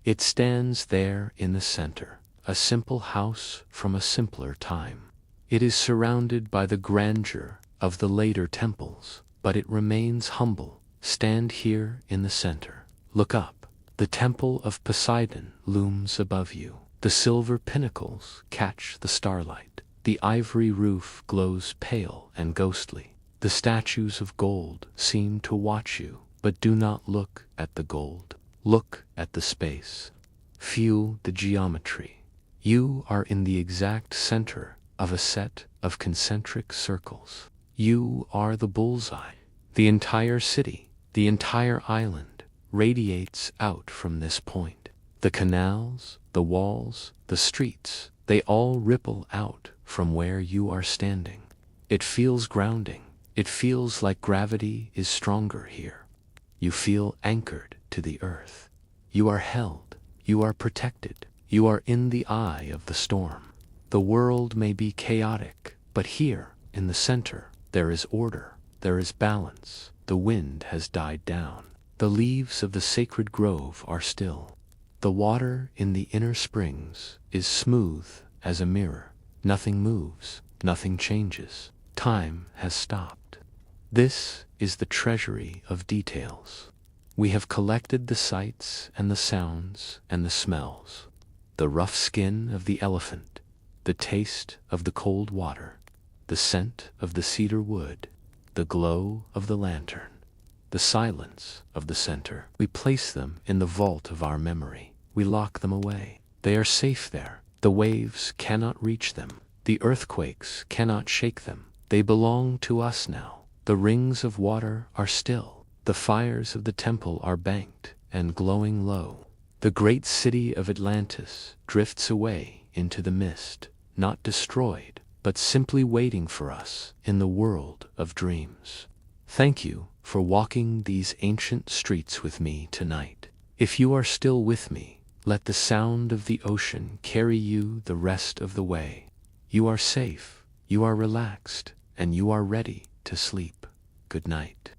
It stands there in the center, a simple house from a simpler time. It is surrounded by the grandeur of the later temples, but it remains humble. Stand here in the center. Look up. The temple of Poseidon looms above you. The silver pinnacles catch the starlight. The ivory roof glows pale and ghostly. The statues of gold seem to watch you, but do not look at the gold. Look at the space. Feel the geometry. You are in the exact center of a set of concentric circles. You are the bullseye. The entire city, the entire island, radiates out from this point. The canals, the walls, the streets, they all ripple out from where you are standing. It feels grounding. It feels like gravity is stronger here. You feel anchored to the earth. You are held. You are protected. You are in the eye of the storm. The world may be chaotic, but here, in the center, there is order. There is balance. The wind has died down. The leaves of the sacred grove are still. The water in the inner springs is smooth as a mirror. Nothing moves. Nothing changes. Time has stopped. This is the treasury of details. We have collected the sights and the sounds and the smells. The rough skin of the elephant, the taste of the cold water, the scent of the cedar wood, the glow of the lantern, the silence of the center. We place them in the vault of our memory. We lock them away. They are safe there. The waves cannot reach them. The earthquakes cannot shake them. They belong to us now. The rings of water are still. The fires of the temple are banked and glowing low. The great city of Atlantis drifts away into the mist, not destroyed, but simply waiting for us in the world of dreams. Thank you for walking these ancient streets with me tonight. If you are still with me, let the sound of the ocean carry you the rest of the way. You are safe, you are relaxed, and you are ready to sleep. Good night.